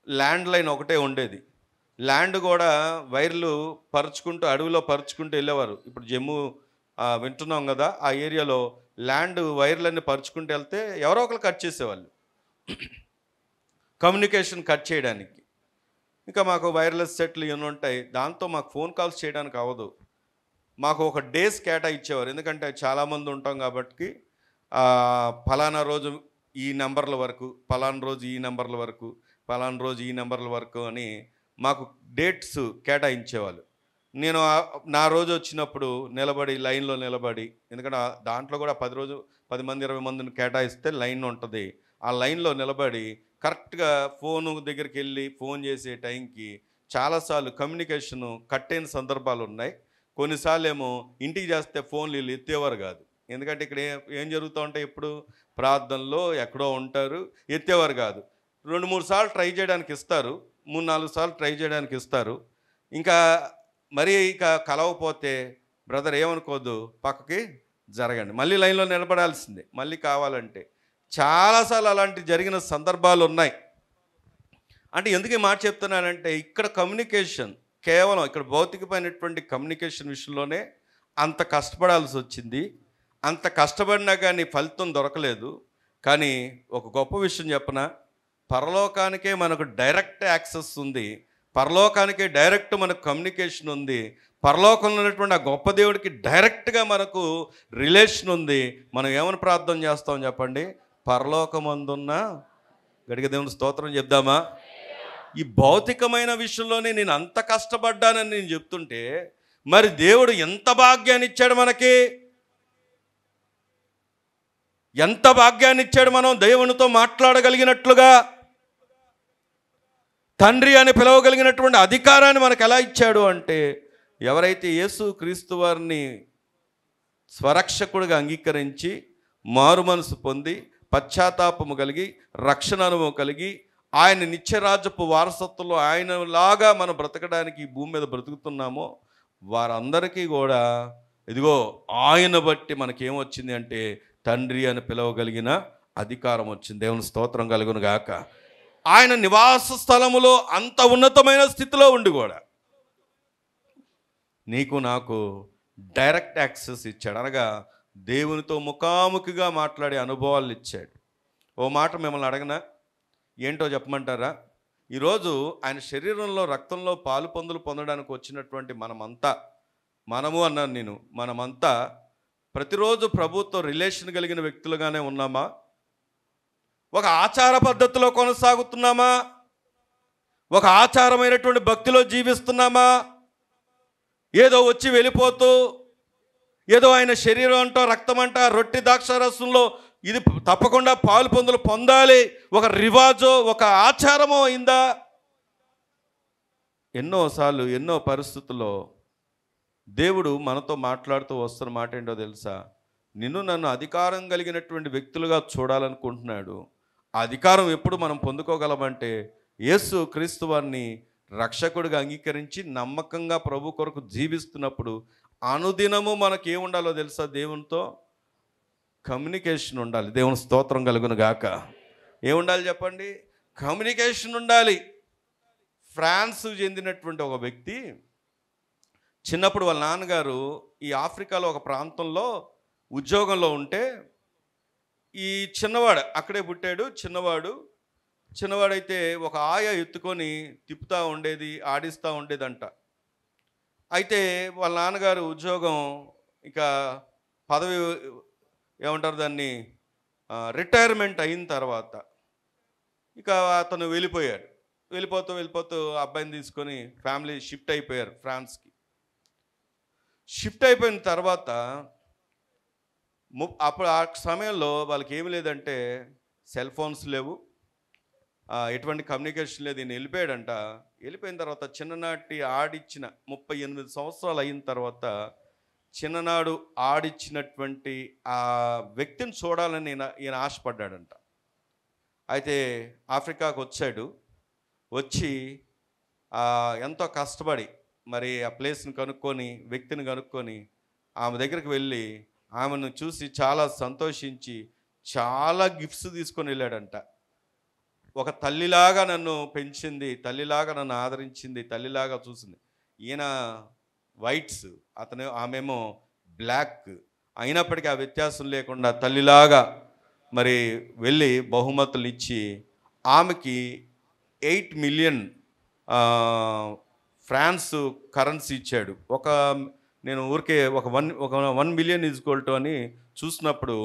ల్యాండ్ లైన్ ఒకటే ఉండేది. ల్యాండ్ కూడా వైర్లు పరుచుకుంటూ అడవిలో పరుచుకుంటూ వెళ్ళేవారు. ఇప్పుడు జమ్మూ వింటున్నాం కదా, ఆ ఏరియాలో ల్యాండ్ వైర్లన్నీ పరుచుకుంటూ వెళ్తే ఎవరో ఒకరు కట్ చేసేవాళ్ళు కమ్యూనికేషన్ కట్ చేయడానికి. ఇంకా మాకు వైర్లెస్ సెట్లు ఇవన్నీ ఉంటాయి, దాంతో మాకు ఫోన్ కాల్స్ చేయడానికి అవ్వదు. మాకు ఒక డేస్ కేటాయించేవారు, ఎందుకంటే చాలామంది ఉంటాం కాబట్టి ఫలానా రోజు ఈ నెంబర్ల వరకు, ఫలానా రోజు ఈ నెంబర్ల వరకు, ఫలానా రోజు ఈ నెంబర్ల వరకు అని మాకు డేట్స్ కేటాయించేవాళ్ళు. నేను నా రోజు వచ్చినప్పుడు నిలబడి లైన్లో నిలబడి, ఎందుకంటే దాంట్లో కూడా 10 మంది 20 మందిని కేటాయిస్తే లైన్ ఉంటుంది. ఆ లైన్లో నిలబడి కరెక్ట్గా ఫోను దగ్గరికి వెళ్ళి ఫోన్ చేసే టైంకి చాలాసార్లు కమ్యూనికేషను కట్ అయిన సందర్భాలు ఉన్నాయి. కొన్నిసార్లు ఏమో ఇంటికి చేస్తే ఫోన్లు వీళ్ళు ఎత్తేవారు కాదు, ఎందుకంటే ఇక్కడ ఏం జరుగుతూ ఉంటాయి, ఎప్పుడు ప్రార్థనలో ఎక్కడో ఉంటారు, ఎత్తేవారు కాదు. 2-3 సార్లు ట్రై చేయడానికి ఇస్తారు, 3-4 సార్లు ట్రై చేయడానికి ఇస్తారు. ఇంకా మరీ కలవకపోతే బ్రదర్ ఏమనుకోద్దు, పక్కకి జరగండి, మళ్ళీ లైన్లో నిలబడాల్సిందే మళ్ళీ కావాలంటే. చాలాసార్లు అలాంటి జరిగిన సందర్భాలు ఉన్నాయి. అంటే ఎందుకు ఈ మాట చెప్తున్నానంటే, ఇక్కడ కమ్యూనికేషన్ కేవలం ఇక్కడ భౌతికమైనటువంటి కమ్యూనికేషన్ విషయంలోనే అంత కష్టపడాల్సి వచ్చింది. అంత కష్టపడినా కానీ ఫలితం దొరకలేదు. కానీ ఒక గొప్ప విషయం చెప్పనా, పరలోకానికే మనకు డైరెక్ట్ యాక్సెస్ ఉంది, పరలోకానికే డైరెక్ట్ మనకు కమ్యూనికేషన్ ఉంది, పరలోకంలో ఉన్నటువంటి ఆ గొప్ప దేవుడికి డైరెక్ట్గా మనకు రిలేషన్ ఉంది. మనం ఏమని ప్రార్థన చేస్తాం చెప్పండి? పరలోకమందున్న, గడిగ దేవుని స్తోత్రం చెప్దామా? ఈ భౌతికమైన విషయంలోనే నేను అంత కష్టపడ్డానని నేను చెప్తుంటే, మరి దేవుడు ఎంత భాగ్యాన్ని ఇచ్చాడు మనకి, ఎంత భాగ్యాన్ని ఇచ్చాడు. మనం దేవునితో మాట్లాడగలిగినట్లుగా, తండ్రి అని పిలవగలిగినటువంటి అధికారాన్ని మనకు ఎలా ఇచ్చాడు అంటే, ఎవరైతే యేసు క్రీస్తు వారిని స్వరక్షకుడిగా అంగీకరించి మారు మనసు పొంది పశ్చాత్తాపము కలిగి రక్షణ అనుభవం కలిగి ఆయన నిత్యరాజ్యపు వారసత్వంలో ఆయనలాగా మనం బ్రతకడానికి ఈ భూమి మీద బ్రతుకుతున్నామో వారందరికీ కూడా ఇదిగో ఆయన బట్టి మనకేమొచ్చింది అంటే తండ్రి అని పిలవగలిగిన అధికారం వచ్చింది. దేవుని స్తోత్రం కలుగును గాక. ఆయన నివాస స్థలములో అంత ఉన్నతమైన స్థితిలో ఉండి కూడా నీకు నాకు డైరెక్ట్ యాక్సెస్ ఇచ్చాడు, అనగా దేవునితో ముఖాముఖిగా మాట్లాడే అనుభవాలు ఇచ్చాడు. ఓ మాట మిమ్మల్ని అడగనా, ఏంటో చెప్పమంటారా? ఈరోజు ఆయన శరీరంలో రక్తంలో పాలు పొందులు పొందడానికి వచ్చినటువంటి మనము అన్నాను నేను, మనమంతా ప్రతిరోజు ప్రభుత్వ రిలేషన్ కలిగిన వ్యక్తులుగానే ఉన్నామా? ఒక ఆచార పద్ధతిలో కొనసాగుతున్నామా? ఒక ఆచారమైనటువంటి భక్తిలో జీవిస్తున్నామా? ఏదో వచ్చి వెళ్ళిపోతూ, ఏదో ఆయన శరీరం అంట రక్తం అంట రొట్టె ద్రాక్షారసంలో ఇది తప్పకుండా పాలు పొందులు పొందాలి, ఒక రివాజో ఒక ఆచారమో అయిందా? ఎన్నోసార్లు ఎన్నో పరిస్థితుల్లో దేవుడు మనతో మాట్లాడుతూ వస్తున్న మాట ఏంటో తెలుసా? నిన్ను నన్ను అధికారం కలిగినటువంటి వ్యక్తులుగా చూడాలనుకుంటున్నాడు. ఆ అధికారం ఎప్పుడు మనం పొందుకోగలమంటే యేసు క్రీస్తు వారిని రక్షకుడిగా అంగీకరించి నమ్మకంగా ప్రభు కొరకు జీవిస్తున్నప్పుడు అనుదినము మనకి ఏముండాలో తెలుసా? దేవునితో కమ్యూనికేషన్ ఉండాలి. దేవుని స్తోత్రం కలుగును గాక. ఏముండాలి చెప్పండి? కమ్యూనికేషన్ ఉండాలి. ఫ్రాన్స్ చెందినటువంటి ఒక వ్యక్తి చిన్నప్పుడు వాళ్ళ నాన్నగారు ఈ ఆఫ్రికాలో ఒక ప్రాంతంలో ఉద్యోగంలో ఉంటే, ఈ చిన్నవాడు అక్కడే పుట్టాడు. చిన్నవాడైతే ఒక ఆయా ఎత్తుకొని తిప్పుతూ ఉండేది, ఆడిస్తూ ఉండేదంట. అయితే వాళ్ళ నాన్నగారు ఉద్యోగం ఇక ఏమంటారు దాన్ని, రిటైర్మెంట్ అయిన తర్వాత ఇక అతను వెళ్ళిపోయాడు. వెళ్ళిపోతూ వెళ్ళిపోతూ అబ్బాయిని తీసుకొని ఫ్యామిలీ షిఫ్ట్ అయిపోయారు ఫ్రాన్స్కి. షిఫ్ట్ అయిపోయిన తర్వాత అప్పుడు ఆ సమయంలో వాళ్ళకి ఏమి లేదంటే సెల్ ఫోన్స్ లేవు, ఎటువంటి కమ్యూనికేషన్ లేదు. ఈయన వెళ్ళిపోయాడంట. వెళ్ళిపోయిన తర్వాత చిన్ననాటి ఆడిచ్చిన 38 సంవత్సరాలు అయిన తర్వాత చిన్ననాడు ఆడిచ్చినటువంటి ఆ వ్యక్తిని చూడాలని ఈయన ఆశపడ్డాడంట. అయితే ఆఫ్రికాకు వచ్చాడు. వచ్చి ఎంతో కష్టపడి మరి ఆ ప్లేస్ని కనుక్కొని, వ్యక్తిని కనుక్కొని ఆమె దగ్గరికి వెళ్ళి ఆమెను చూసి చాలా సంతోషించి చాలా గిఫ్ట్స్ తీసుకొని వెళ్ళాడంట. ఒక తల్లిలాగా నన్ను పెంచింది, తల్లిలాగా నన్ను ఆదరించింది, తల్లిలాగా చూసింది. ఈయన వైట్స్, ఆమెమో బ్లాక్. అయినప్పటికీ ఆ వ్యత్యాసం లేకుండా తల్లిలాగా మరి వెళ్ళి బహుమతులు ఇచ్చి ఆమెకి 8 మిలియన్ ఫ్రాన్స్ కరెన్సీ ఇచ్చాడు. నేను ఊరికే ఒక 1 మిలియన్ ఈజ్వల్ అని చూసినప్పుడు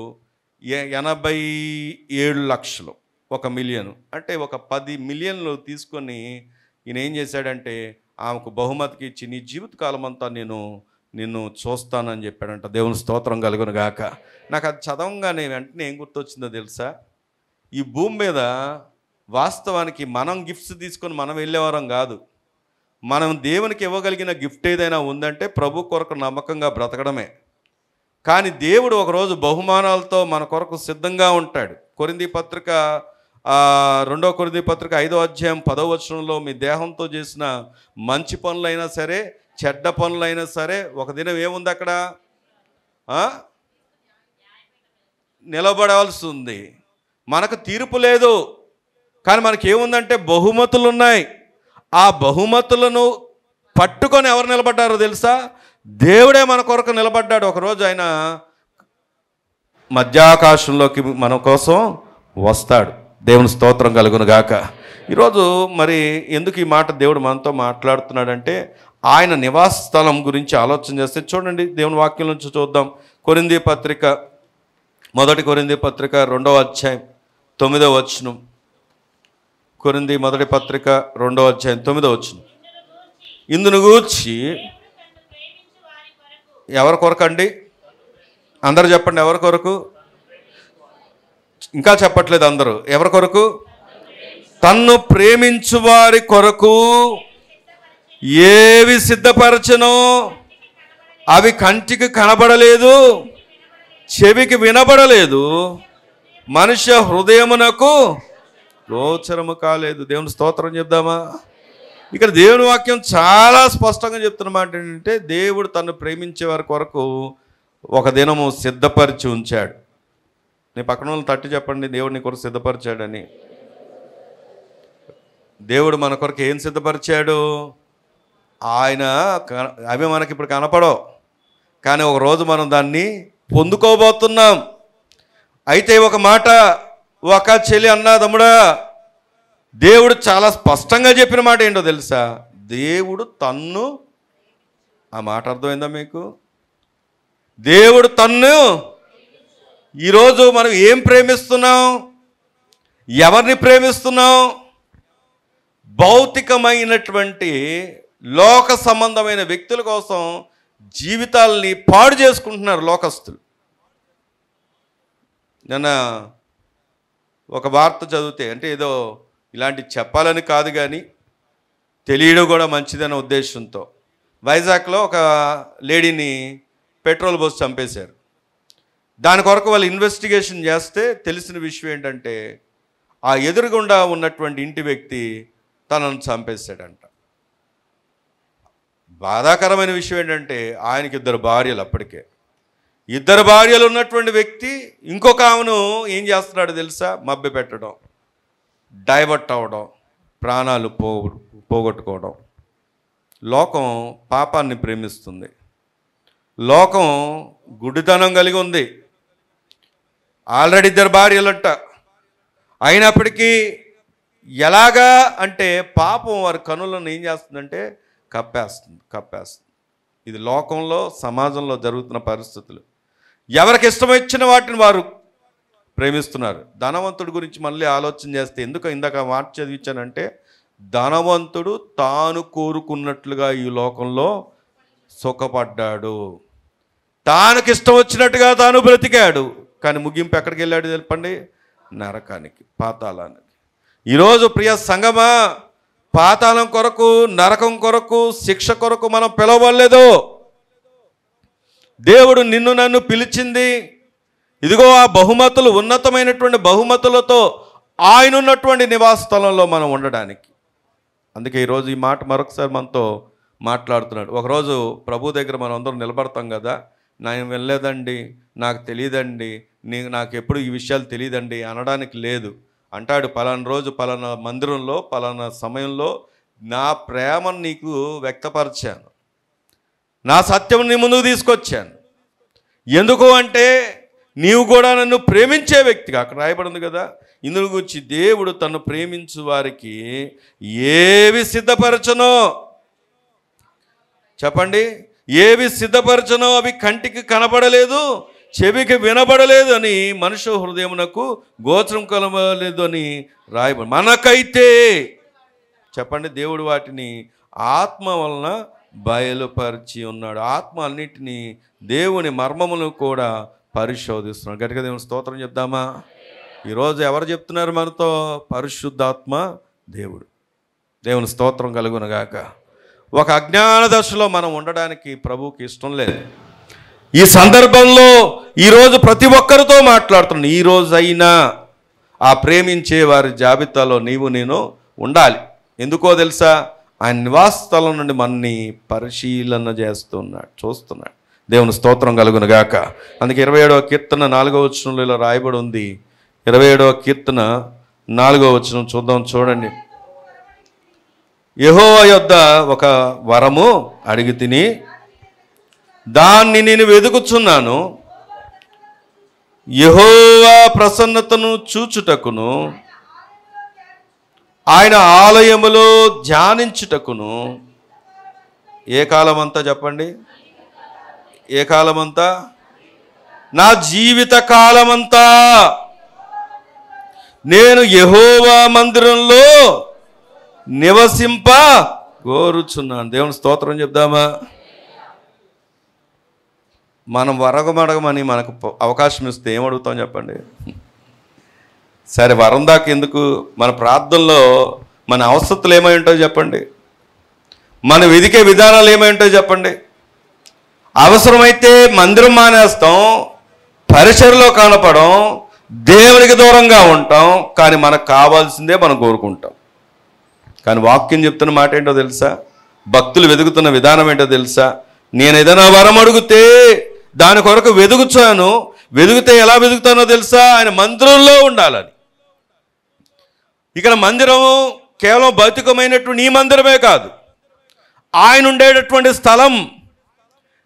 87 లక్షలు 1 మిలియన్ అంటే ఒక 10 మిలియన్లు తీసుకొని ఈయన ఏం చేశాడంటే ఆమెకు బహుమతికి ఇచ్చి నీ జీవితకాలం అంతా నిన్ను చూస్తానని చెప్పాడంట. దేవుని స్తోత్రం కలుగును గాక. నాకు అది చదవంగానే వెంటనే ఏం గుర్తొచ్చిందో తెలుసా? ఈ భూమి మీద వాస్తవానికి మనం గిఫ్ట్స్ తీసుకొని మనం వెళ్ళేవారం కాదు. మనం దేవునికి ఇవ్వగలిగిన గిఫ్ట్ ఏదైనా ఉందంటే ప్రభు కొరకు నమ్మకంగా బ్రతకడమే. కానీ దేవుడు ఒకరోజు బహుమానాలతో మన కొరకు సిద్ధంగా ఉంటాడు. కొరింథీ పత్రిక 2 కొరింథీ పత్రిక 5వ అధ్యాయం 10వ వచనంలో మీ దేహంతో చేసిన మంచి పనులైనా సరే చెడ్డ పనులైనా సరే ఒక దినం ఏముంది అక్కడ? నిలబడాల్సి ఉంది. మనకు తీర్పు లేదు, కానీ మనకి ఏముందంటే బహుమతులు ఉన్నాయి. ఆ బహుమతులను పట్టుకొని ఎవరు నిలబడ్డారో తెలుసా? దేవుడే మన కొరకు నిలబడ్డాడు. ఒకరోజు ఆయన మధ్యాకాశంలోకి మన కోసం వస్తాడు. దేవుని స్తోత్రం కలుగును గాక. ఈరోజు మరి ఎందుకు ఈ మాట దేవుడు మనతో మాట్లాడుతున్నాడంటే ఆయన నివాస స్థలం గురించి ఆలోచన చేస్తే చూడండి, దేవుని వాక్యం నుంచి చూద్దాం. కొరింథీ పత్రిక 1 కొరింథీ పత్రిక 2వ అధ్యాయం 9వ వచనం. కొరింథీ 1 పత్రిక 2వ అధ్యాయం 9వ వచనం. ఇందును గూర్చి ఎవరి కొరకు అండి? అందరూ చెప్పండి, ఎవరి కొరకు? ఇంకా చెప్పట్లేదు అందరూ. ఎవరి కొరకు? తన్ను ప్రేమించు వారి కొరకు ఏవి సిద్ధపరచనో అవి కంటికి కనబడలేదు, చెవికి వినబడలేదు, మనుష్య హృదయమునకు గోచరము కాలేదు. దేవుని స్తోత్రం చెప్దామా? ఇక్కడ దేవుని వాక్యం చాలా స్పష్టంగా చెప్తున్నమాట ఏంటంటే దేవుడు తను ప్రేమించే వారి కొరకు ఒక దినము సిద్ధపరిచి ఉంచాడు. నీ పక్కన వాళ్ళని తట్టి చెప్పండి, దేవుడు నీ కొరకు సిద్ధపరిచాడని. దేవుడు మన కొరకు ఏం సిద్ధపరిచాడు? అవి మనకి ఇప్పుడు కనపడవు, కానీ ఒకరోజు మనం దాన్ని పొందుకోబోతున్నాం. అయితే ఒక మాట ఒక చెల్లి అన్నా, తమ్ముడా, దేవుడు చాలా స్పష్టంగా చెప్పిన మాట ఏంటో తెలుసా? దేవుడు తన్ను, ఆ మాట అర్థమైందా మీకు? దేవుడు తన్ను. ఈరోజు మనం ఏం ప్రేమిస్తున్నాం? ఎవరిని ప్రేమిస్తున్నాం? భౌతికమైనటువంటి లోక సంబంధమైన వ్యక్తుల కోసం జీవితాలని పాడు చేసుకుంటున్నారు లోకస్తులు. నిన్న ఒక వార్త చదివితే, అంటే ఏదో ఇలాంటి చెప్పాలని కాదు కానీ తెలియడం కూడా మంచిదనే ఉద్దేశంతో వైజాగ్లో ఒక లేడీని పెట్రోల్ పోసి చంపేశారు. దాని కొరకు వాళ్ళు ఇన్వెస్టిగేషన్ చేస్తే తెలిసిన విషయం ఏంటంటే ఆ ఎదురుగుండా ఉన్నటువంటి ఇంటి వ్యక్తి తనను చంపేశాడంట. బాధాకరమైన విషయం ఏంటంటే ఆయనకి 2 భార్యలు. అప్పటికే 2 భార్యలు ఉన్నటువంటి వ్యక్తి ఇంకొక ఆమెను ఏం చేస్తున్నాడు తెలుసా? మభ్య పెట్టడం, డైవర్ట్ అవ్వడం, ప్రాణాలు పోగొట్టుకోవడం. లోకం పాపాన్ని ప్రేమిస్తుంది. లోకం గుడితనం కలిగి ఉంది. ఆల్రెడీ 2 భార్యలంట. అయినప్పటికీ ఎలాగా అంటే పాపం వారి కనులను ఏం చేస్తుందంటే కప్పేస్తుంది. ఇది లోకంలో, సమాజంలో జరుగుతున్న పరిస్థితులు. ఎవరికి ఇష్టం వచ్చిన వాటిని వారు ప్రేమిస్తున్నారు. ధనవంతుడి గురించి మళ్ళీ ఆలోచన చేస్తే ఎందుకు ఇందాక మాట చదివించానంటే, ధనవంతుడు తాను కోరుకున్నట్లుగా ఈ లోకంలో సుఖపడ్డాడు, తానుకి ఇష్టం వచ్చినట్టుగా తాను బ్రతికాడు. కానీ ముగింపు ఎక్కడికి వెళ్ళాడు చెప్పండి? నరకానికి, పాతాళానికి. ఈరోజు ప్రియ సంగమా, పాతాళం కొరకు, నరకం కొరకు, శిక్ష కొరకు మనం పిలవలేదు. దేవుడు నిన్ను నన్ను పిలిచింది ఇదిగో ఆ బహుమతులు, ఉన్నతమైనటువంటి బహుమతులతో ఆయన ఉన్నటువంటి నివాస స్థలంలో మనం ఉండడానికి. అందుకే ఈరోజు ఈ మాట మరొకసారి మనతో మాట్లాడుతున్నాడు. ఒకరోజు ప్రభు దగ్గర మనం అందరం నిలబడతాం కదా, నేను వెళ్ళలేదండి, నాకు తెలియదండి, నాకు ఎప్పుడు ఈ విషయాలు తెలియదండి అనడానికి లేదు. అంటాడు, పలానా రోజు పలానా మందిరంలో పలానా సమయంలో నా ప్రేమను నీకు వ్యక్తపరిచాను, నా సత్యం నీ ముందుకు తీసుకొచ్చాను. ఎందుకు అంటే నీవు కూడా నన్ను ప్రేమించే వ్యక్తిగా, అక్కడ రాయబడింది కదా, ఇందులో గురించి దేవుడు తను ప్రేమించు వారికి ఏవి సిద్ధపరచనో చెప్పండి, ఏవి సిద్ధపరచనో అవి కంటికి కనబడలేదు, చెవికి వినబడలేదు అని, మనుష్య హృదయమునకు గోచరం కలవలేదు అని రాయబడి. మనకైతే చెప్పండి, దేవుడు వాటిని ఆత్మ వలన బయలుపరిచి ఉన్నాడు. ఆత్మ అన్నిటినీ, దేవుని మర్మములను కూడా పరిశోధిస్తున్నాడు. గట్టిగా దేవుని స్తోత్రం చెప్దామా? ఈరోజు ఎవరు చెప్తున్నారు మనతో? పరిశుద్ధాత్మ దేవుడు. దేవుని స్తోత్రం కలుగునగాక. ఒక అజ్ఞాన దశలో మనం ఉండడానికి ప్రభువుకి ఇష్టం లేదు. ఈ సందర్భంలో ఈరోజు ప్రతి ఒక్కరితో మాట్లాడుతున్నాను. ఈరోజు అయినా ఆ ప్రేమించే వారి జాబితాలో నీవు నేను ఉండాలి. ఎందుకో తెలుసా? ఆయన నివాస స్థలం నుండి మనని పరిశీలన చేస్తున్నాడు, చూస్తున్నాడు. దేవుని స్తోత్రం కలుగునగాక. అందుకే 27వ కీర్తన 4వ వచనంలో ఇలా రాయబడి ఉంది. 27వ కీర్తన 4వ వచనం చూద్దాం, చూడండి. యెహోవా యొద్ద ఒక వరము అడిగి తిని దాన్ని నేను వెదుకుచున్నాను, యెహోవా ప్రసన్నతను చూచుటకును ఆయన ఆలయములో ధ్యానించుటకును. ఏ కాలమంతా చెప్పండి? ఏ కాలమంతా? నా జీవిత కాలమంతా నేను యెహోవా మందిరంలో నివసింప కోరుచున్నాను. దేవుని స్తోత్రం చెప్దామా? మనం వరగమడగమని మనకు అవకాశం ఇస్తే ఏమడుగుతాం చెప్పండి? సరే, వరం దాకా ఎందుకు? మన ప్రార్థనలో మన అవసరతలు ఏమై ఉంటాయో చెప్పండి, మన వెదికే విధానాలు ఏమై ఉంటాయో చెప్పండి. అవసరమైతే మందిరం మానేస్తాం, పరిసరలో కనపడం, దేవునికి దూరంగా ఉంటాం, కానీ మనకు కావాల్సిందే మనం కోరుకుంటాం. కానీ వాక్యం చెప్తున్న మాట ఏంటో తెలుసా? భక్తులు వెతుకుతున్న విధానం ఏంటో తెలుసా? నేను ఏదైనా వరం అడిగితే దాని కొరకు వెతుకుతాను. వెతుకుతే ఎలా వెతుకుతానో తెలుసా? ఆయన మందిరంలో ఉండాలని. ఇక్కడ మందిరము కేవలం భౌతికమైనటువంటి నీ మందిరమే కాదు, ఆయన ఉండేటటువంటి స్థలం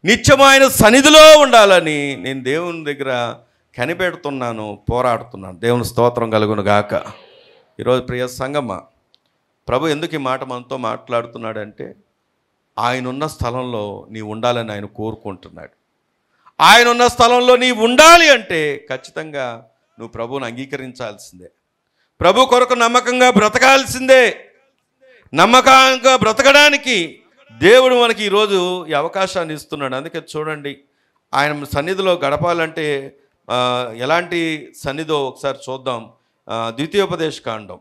నిత్యం ఆయన సన్నిధిలో ఉండాలని నేను దేవుని దగ్గర కనిపెడుతున్నాను, పోరాడుతున్నాను. దేవుని స్తోత్రం కలుగును గాక. ఈరోజు ప్రియ సంగమా, ప్రభు ఎందుకు ఈ మాట మనతో మాట్లాడుతున్నాడంటే, ఆయన ఉన్న స్థలంలో నీ ఉండాలని ఆయన కోరుకుంటున్నాడు. ఆయన ఉన్న స్థలంలో నీ ఉండాలి అంటే ఖచ్చితంగా నువ్వు ప్రభువుని అంగీకరించాల్సిందే. ప్రభు కొరకు నమ్మకంగా బ్రతకాల్సిందే. నమ్మకంగా బ్రతకడానికి దేవుడు మనకి ఈరోజు ఈ అవకాశాన్ని ఇస్తున్నాడు. అందుకే చూడండి, ఆయన సన్నిధిలో గడపాలంటే ఎలాంటి సన్నిధో ఒకసారి చూద్దాం. ద్వితీయోపదేశ కాండం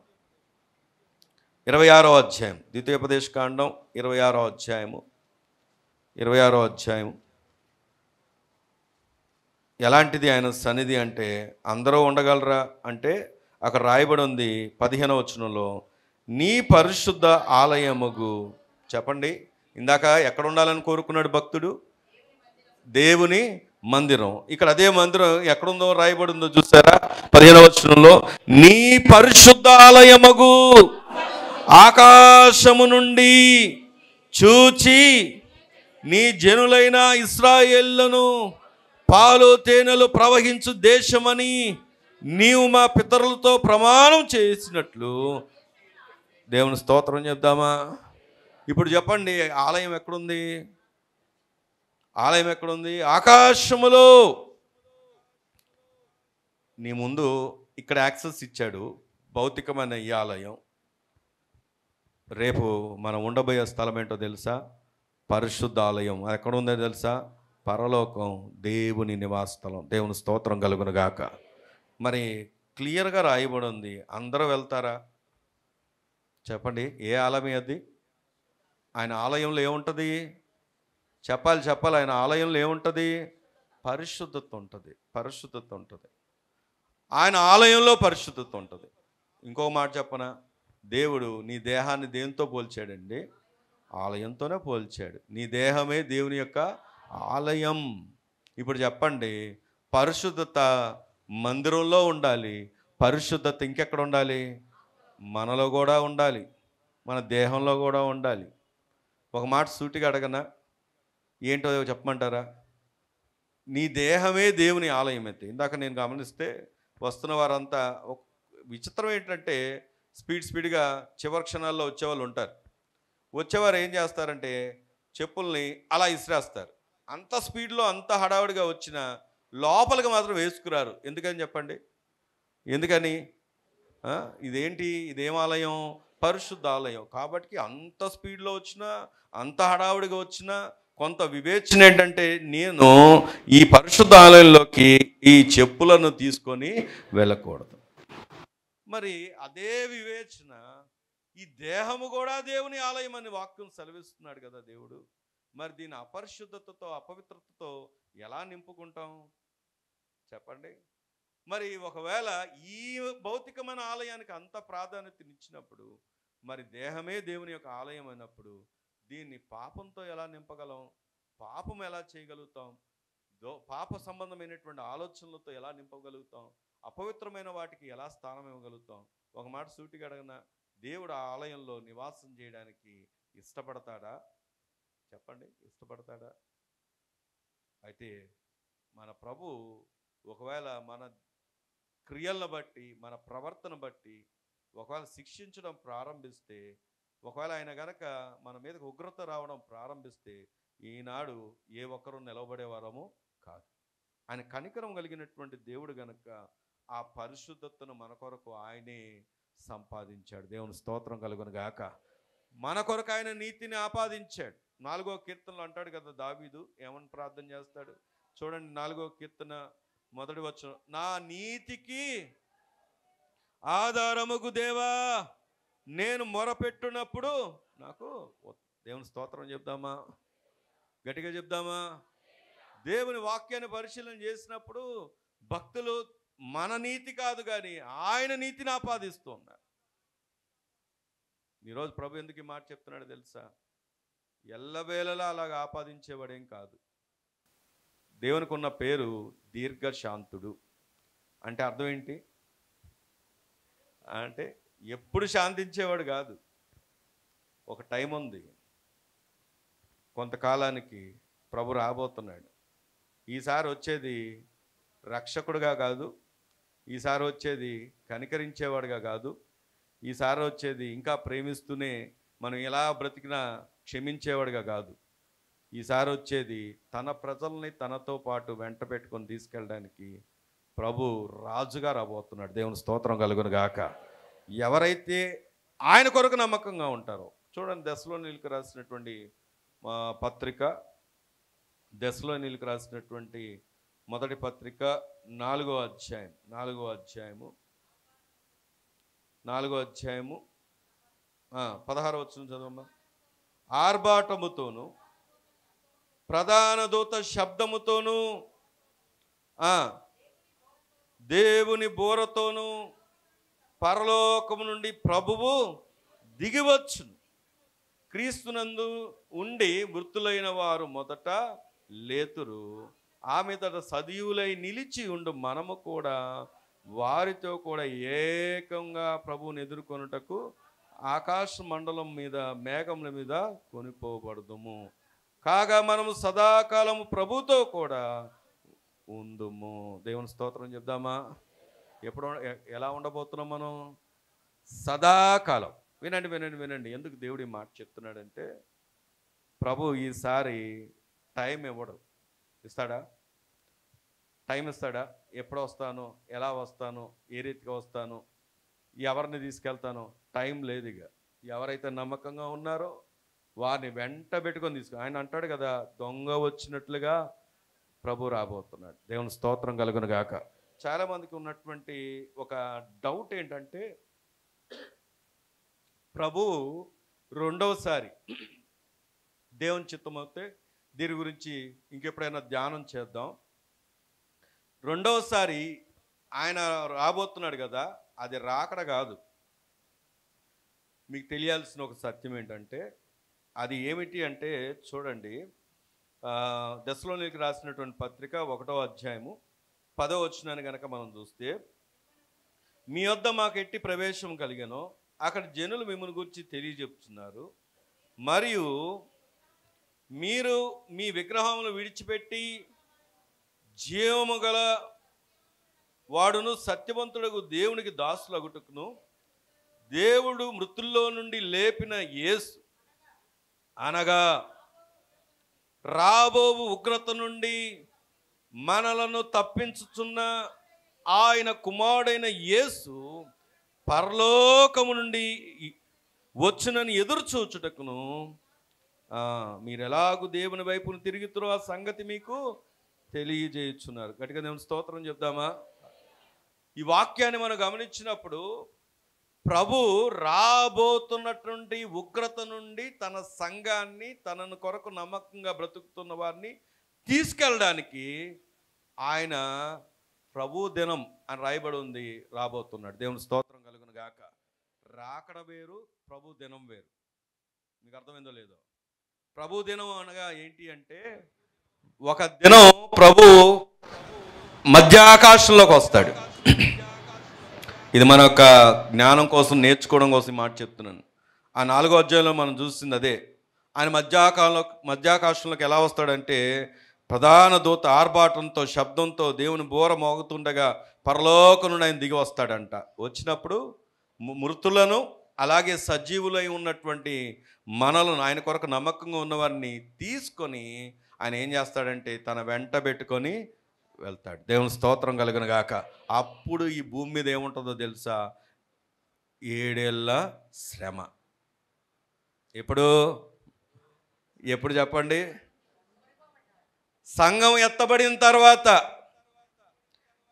26వ అధ్యాయం. ద్వితీయోపదేశ కాండం 26వ అధ్యాయము. 26వ అధ్యాయం ఎలాంటిది ఆయన సన్నిధి అంటే? అందరూ ఉండగలరా అంటే అక్కడ రాయబడి ఉంది 15వ వచనంలో, నీ పరిశుద్ధ ఆలయముగు. చెప్పండి, ఇందాక ఎక్కడ ఉండాలని కోరుకున్నాడు భక్తుడు? దేవుని మందిరం. ఇక్కడ అదే మందిరం ఎక్కడుందో రాయబడి ఉందో చూసారా? 15వ వచనంలో, నీ పరిశుద్ధ ఆలయముగు ఆకాశము నుండి చూచి నీ జనులైన ఇశ్రాయేలును పాలు తేనెలు ప్రవహించు దేశమని నీవు మా పితరులతో ప్రమాణం చేసినట్లు. దేవుని స్తోత్రం చెప్దామా? ఇప్పుడు చెప్పండి, ఆలయం ఎక్కడుంది? ఆలయం ఎక్కడుంది? ఆకాశములో. నీ ముందు ఇక్కడ యాక్సెస్ ఇచ్చాడు, భౌతికమైన ఈ ఆలయం. రేపు మనం ఉండబోయే స్థలం ఏంటో తెలుసా? పరిశుద్ధ ఆలయం. అది ఎక్కడ ఉందో తెలుసా? పరలోకం, దేవుని నివాస స్థలం. దేవుని స్తోత్రం కలుగును గాక. మరి క్లియర్గా రాయబడి ఉంది. అందరూ వెళ్తారా చెప్పండి? ఏ ఆలయం అది? ఆయన ఆలయంలో ఏముంటుంది? చెప్పాలి. ఆయన ఆలయంలో ఏముంటుంది? పరిశుద్ధత ఉంటుంది. పరిశుద్ధత ఉంటుంది. ఆయన ఆలయంలో పరిశుద్ధత ఉంటుంది. ఇంకో మాట చెప్పనా? దేవుడు నీ దేహాన్ని దేంతో పోల్చాడండి? ఆలయంతోనే పోల్చాడు. నీ దేహమే దేవుని యొక్క ఆలయం. ఇప్పుడు చెప్పండి, పరిశుద్ధత మందిరంలో ఉండాలి, పరిశుద్ధత ఇంకెక్కడ ఉండాలి? మనలో కూడా ఉండాలి, మన దేహంలో కూడా ఉండాలి. ఒక మాట సూటిగా అడగనా? ఏంటో చెప్పమంటారా? నీ దేహమే దేవుని ఆలయం అయితే. ఇందాక నేను గమనిస్తే వస్తున్న వారంతా విచిత్రం ఏంటంటే స్పీడ్గా చివరి క్షణాల్లో వచ్చేవాళ్ళు ఉంటారు. వచ్చేవారు ఏం చేస్తారంటే చెప్పుల్ని అలా ఇసిరేస్తారు. అంత స్పీడ్లో అంత హడావుడిగా వచ్చిన లోపలికి మాత్రం వేసుకురారు. ఎందుకని చెప్పండి? ఎందుకని? ఇదేంటి? ఇదేం ఆలయం? పరిశుద్ధ ఆలయం. కాబట్టి అంత స్పీడ్లో వచ్చినా, అంత హడావుడిగా వచ్చినా కొంత వివేచన ఏంటంటే, నేను ఈ పరిశుద్ధ ఆలయంలోకి ఈ చెప్పులను తీసుకొని వెళ్ళకూడదు. మరి అదే వివేచన ఈ దేహము కూడా దేవుని ఆలయం అని వాక్యం సెలవిస్తున్నాడు కదా దేవుడు. మరి దీని అపరిశుద్ధతతో, అపవిత్రతతో ఎలా నింపుకుంటాం చెప్పండి? మరి ఒకవేళ ఈ భౌతికమైన ఆలయానికి అంత ప్రాధాన్యతనిచ్చినప్పుడు, మరి దేహమే దేవుని యొక్క ఆలయం అయినప్పుడు దీన్ని పాపంతో ఎలా నింపగలం? పాపం ఎలా చేయగలుగుతాం? పాప సంబంధమైనటువంటి ఆలోచనలతో ఎలా నింపగలుగుతాం? అపవిత్రమైన వాటికి ఎలా స్థానం ఇవ్వగలుగుతాం? ఒక మాట సూటిగా అడగనా? దేవుడు ఆ ఆలయంలో నివాసం చేయడానికి ఇష్టపడతాడా చెప్పండి? ఇష్టపడతాడా? అయితే మన ప్రభు ఒకవేళ మన క్రియలను బట్టి, మన ప్రవర్తన బట్టి ఒకవేళ శిక్షించడం ప్రారంభిస్తే, ఒకవేళ ఆయన గనక మన మీదకి ఉగ్రత రావడం ప్రారంభిస్తే, ఈనాడు ఏ ఒక్కరూ నిలవబడేవారము కాదు. ఆయన కనికరం కలిగినటువంటి దేవుడు గనక ఆ పరిశుద్ధతను మన కొరకు ఆయనే సంపాదించాడు. దేవుని స్తోత్రం కలుగును గాక. మన కొరకు ఆయన నీతిని ఆపాదించాడు. 4వ కీర్తనలో అంటాడు కదా దావీదు, ఏమని ప్రార్థన చేస్తాడు చూడండి? 4వ కీర్తన 1వ వచనం, నా నీతికి ఆధారముకు దేవా నేను మొరపెట్టునప్పుడు నాకు. దేవుని స్తోత్రం చెప్దామా? గట్టిగా చెప్దామా? దేవుని వాక్యాన్ని పరిశీలన చేసినప్పుడు భక్తులు మన నీతి కాదు కానీ ఆయన నీతిని ఆపాదిస్తూ ఉన్నారు. ఈరోజు ప్రభు ఎందుకు ఈ మాట చెప్తున్నాడు తెలుసా? ఎల్లవేళలా అలాగా ఆపాదించేవాడేం కాదు. దేవునికి ఉన్న పేరు దీర్ఘశాంతుడు. అంటే అర్థం ఏంటి? అంటే ఎప్పుడు శాంతించేవాడు కాదు. ఒక టైం ఉంది, కొంతకాలానికి ప్రభు రాబోతున్నాడు. ఈసారి వచ్చేది రక్షకుడుగా కాదు, ఈసారి వచ్చేది కనికరించేవాడుగా కాదు, ఈసారి వచ్చేది ఇంకా ప్రేమిస్తూనే మనం ఎలా బ్రతికినా క్షమించేవాడుగా కాదు. ఈసారి వచ్చేది తన ప్రజల్ని తనతో పాటు వెంట పెట్టుకొని తీసుకెళ్ళడానికి ప్రభు రాజుగా రాబోతున్నాడు. దేవుని స్తోత్రం కలుగును గాక. ఎవరైతే ఆయన కొరకు నమ్మకంగా ఉంటారో చూడండి, దెస్సలోనీయులకు రాసినటువంటి పత్రిక, దెస్సలోనీయులకు రాసినటువంటి మొదటి పత్రిక 4వ అధ్యాయము 16వ వచనం చదవమ్మా. ఆర్భాటముతోను ప్రధాన దూత శబ్దముతోను దేవుని బోరతోను పరలోకము నుండి ప్రభువు దిగివచ్చును. క్రీస్తునందు ఉండి మృతులైన వారు మొదట లేతురు. ఆమె తట సజీవులై నిలిచి ఉండు మనము కూడా వారితో కూడా ఏకంగా ప్రభువుని ఎదుర్కొనుటకు ఆకాశ మండలం మీద మేఘముల మీద కొనిపోబడదుము. కాగా మనము సదాకాలము ప్రభుతో కూడా ఉందుము. దేవుని స్తోత్రం చెప్దామా? ఎప్పుడు ఎలా ఉండబోతున్నాం మనం? సదాకాలం. వినండి. ఎందుకు దేవుడు ఈ మాట చెప్తున్నాడంటే, ప్రభు ఈసారి టైం ఇవ్వడు. ఇస్తాడా? టైం ఇస్తాడా? ఎప్పుడు వస్తాను, ఎలా వస్తాను, ఏ రీతిగా వస్తాను, ఎవరిని తీసుకెళ్తాను? టైం లేదు. ఇక ఎవరైతే నమ్మకంగా ఉన్నారో వారిని వెంట పెట్టుకొని ఆయన అంటాడు కదా, దొంగ వచ్చినట్లుగా ప్రభు రాబోతున్నాడు. దేవుని స్తోత్రం కలుగును గాక. చాలామందికి ఉన్నటువంటి ఒక డౌట్ ఏంటంటే, ప్రభు రెండవసారి దేవుని చిత్తమైతే దీని గురించి ఇంకెప్పుడైనా ధ్యానం చేద్దాం. రెండవసారి ఆయన రాబోతున్నాడు కదా, అది రాకడ కాదు. మీకు తెలియాల్సిన ఒక సత్యం ఏంటంటే, అది ఏమిటి అంటే చూడండి, దెస్సలోనికీయులకు రాసినటువంటి పత్రిక 1వ అధ్యాయము 10వ వచనాన్ని కనుక మనం చూస్తే, మీ వద్ద మాకు ఎట్టి ప్రవేశం కలిగెనో అక్కడ జనులు మిమ్మల్ని గురించి తెలియజెప్తున్నారు, మరియు మీరు మీ విగ్రహములు విడిచిపెట్టి జీవము గల వాడును సత్యవంతుడకు దేవునికి దాసులగుటకును దేవుడు మృతుల్లో నుండి లేపిన యేసు అనగా రాబోవు ఉగ్రత నుండి మనలను తప్పించుచున్న ఆయన కుమారుడైన యేసు పరలోకము నుండి వచ్చునని ఎదురు చూచుటకును మీరు ఎలాగూ దేవుని వైపును తిరుగుతారో ఆ సంగతి మీకు తెలియజేయుచున్నారు. గట్టిగా దేవుని స్తోత్రం చెప్దామా? ఈ వాక్యాన్ని మనం గమనించినప్పుడు ప్రభు రాబోతున్నటువంటి ఉగ్రత నుండి తన సంఘాన్ని, తనను కొరకు నమ్మకంగా బ్రతుకుతున్న వారిని తీసుకెళ్ళడానికి ఆయన ప్రభు దినం అని రాయబడి ఉంది, రాబోతున్నాడు. దేవుని స్తోత్రం కలుగును గాక. రాకడ వేరు, ప్రభు దినం వేరు. మీకు అర్థమైందో లేదో? ప్రభు దినం అనగా ఏంటి అంటే, ఒక దినం ప్రభు మధ్య ఆకాశంలోకి వస్తాడు. ఇది మన యొక్క జ్ఞానం కోసం, నేర్చుకోవడం కోసం మాట చెప్తున్నాను. ఆ 4వ అధ్యాయంలో మనం చూసింది అదే. ఆయన మధ్యాకాశంలోకి ఎలా వస్తాడంటే, ప్రధాన దూత ఆర్భాటంతో, శబ్దంతో, దేవుని బోర మోగుతుండగా పరలోకం నుండి ఆయన దిగి వస్తాడంట. వచ్చినప్పుడు మృతులను అలాగే సజీవులై ఉన్నటువంటి మనలను, ఆయన కొరకు నమ్మకంగా ఉన్నవారిని తీసుకొని ఆయన ఏం చేస్తాడంటే తన వెంట పెట్టుకొని వెళ్తాడు. దేవుని స్తోత్రం కలుగును గాక. అప్పుడు ఈ భూమి మీద ఏముంటుందో తెలుసా? 7 ఏళ్ల శ్రమ. ఎప్పుడు చెప్పండి? సంఘం ఎత్తబడిన తర్వాత,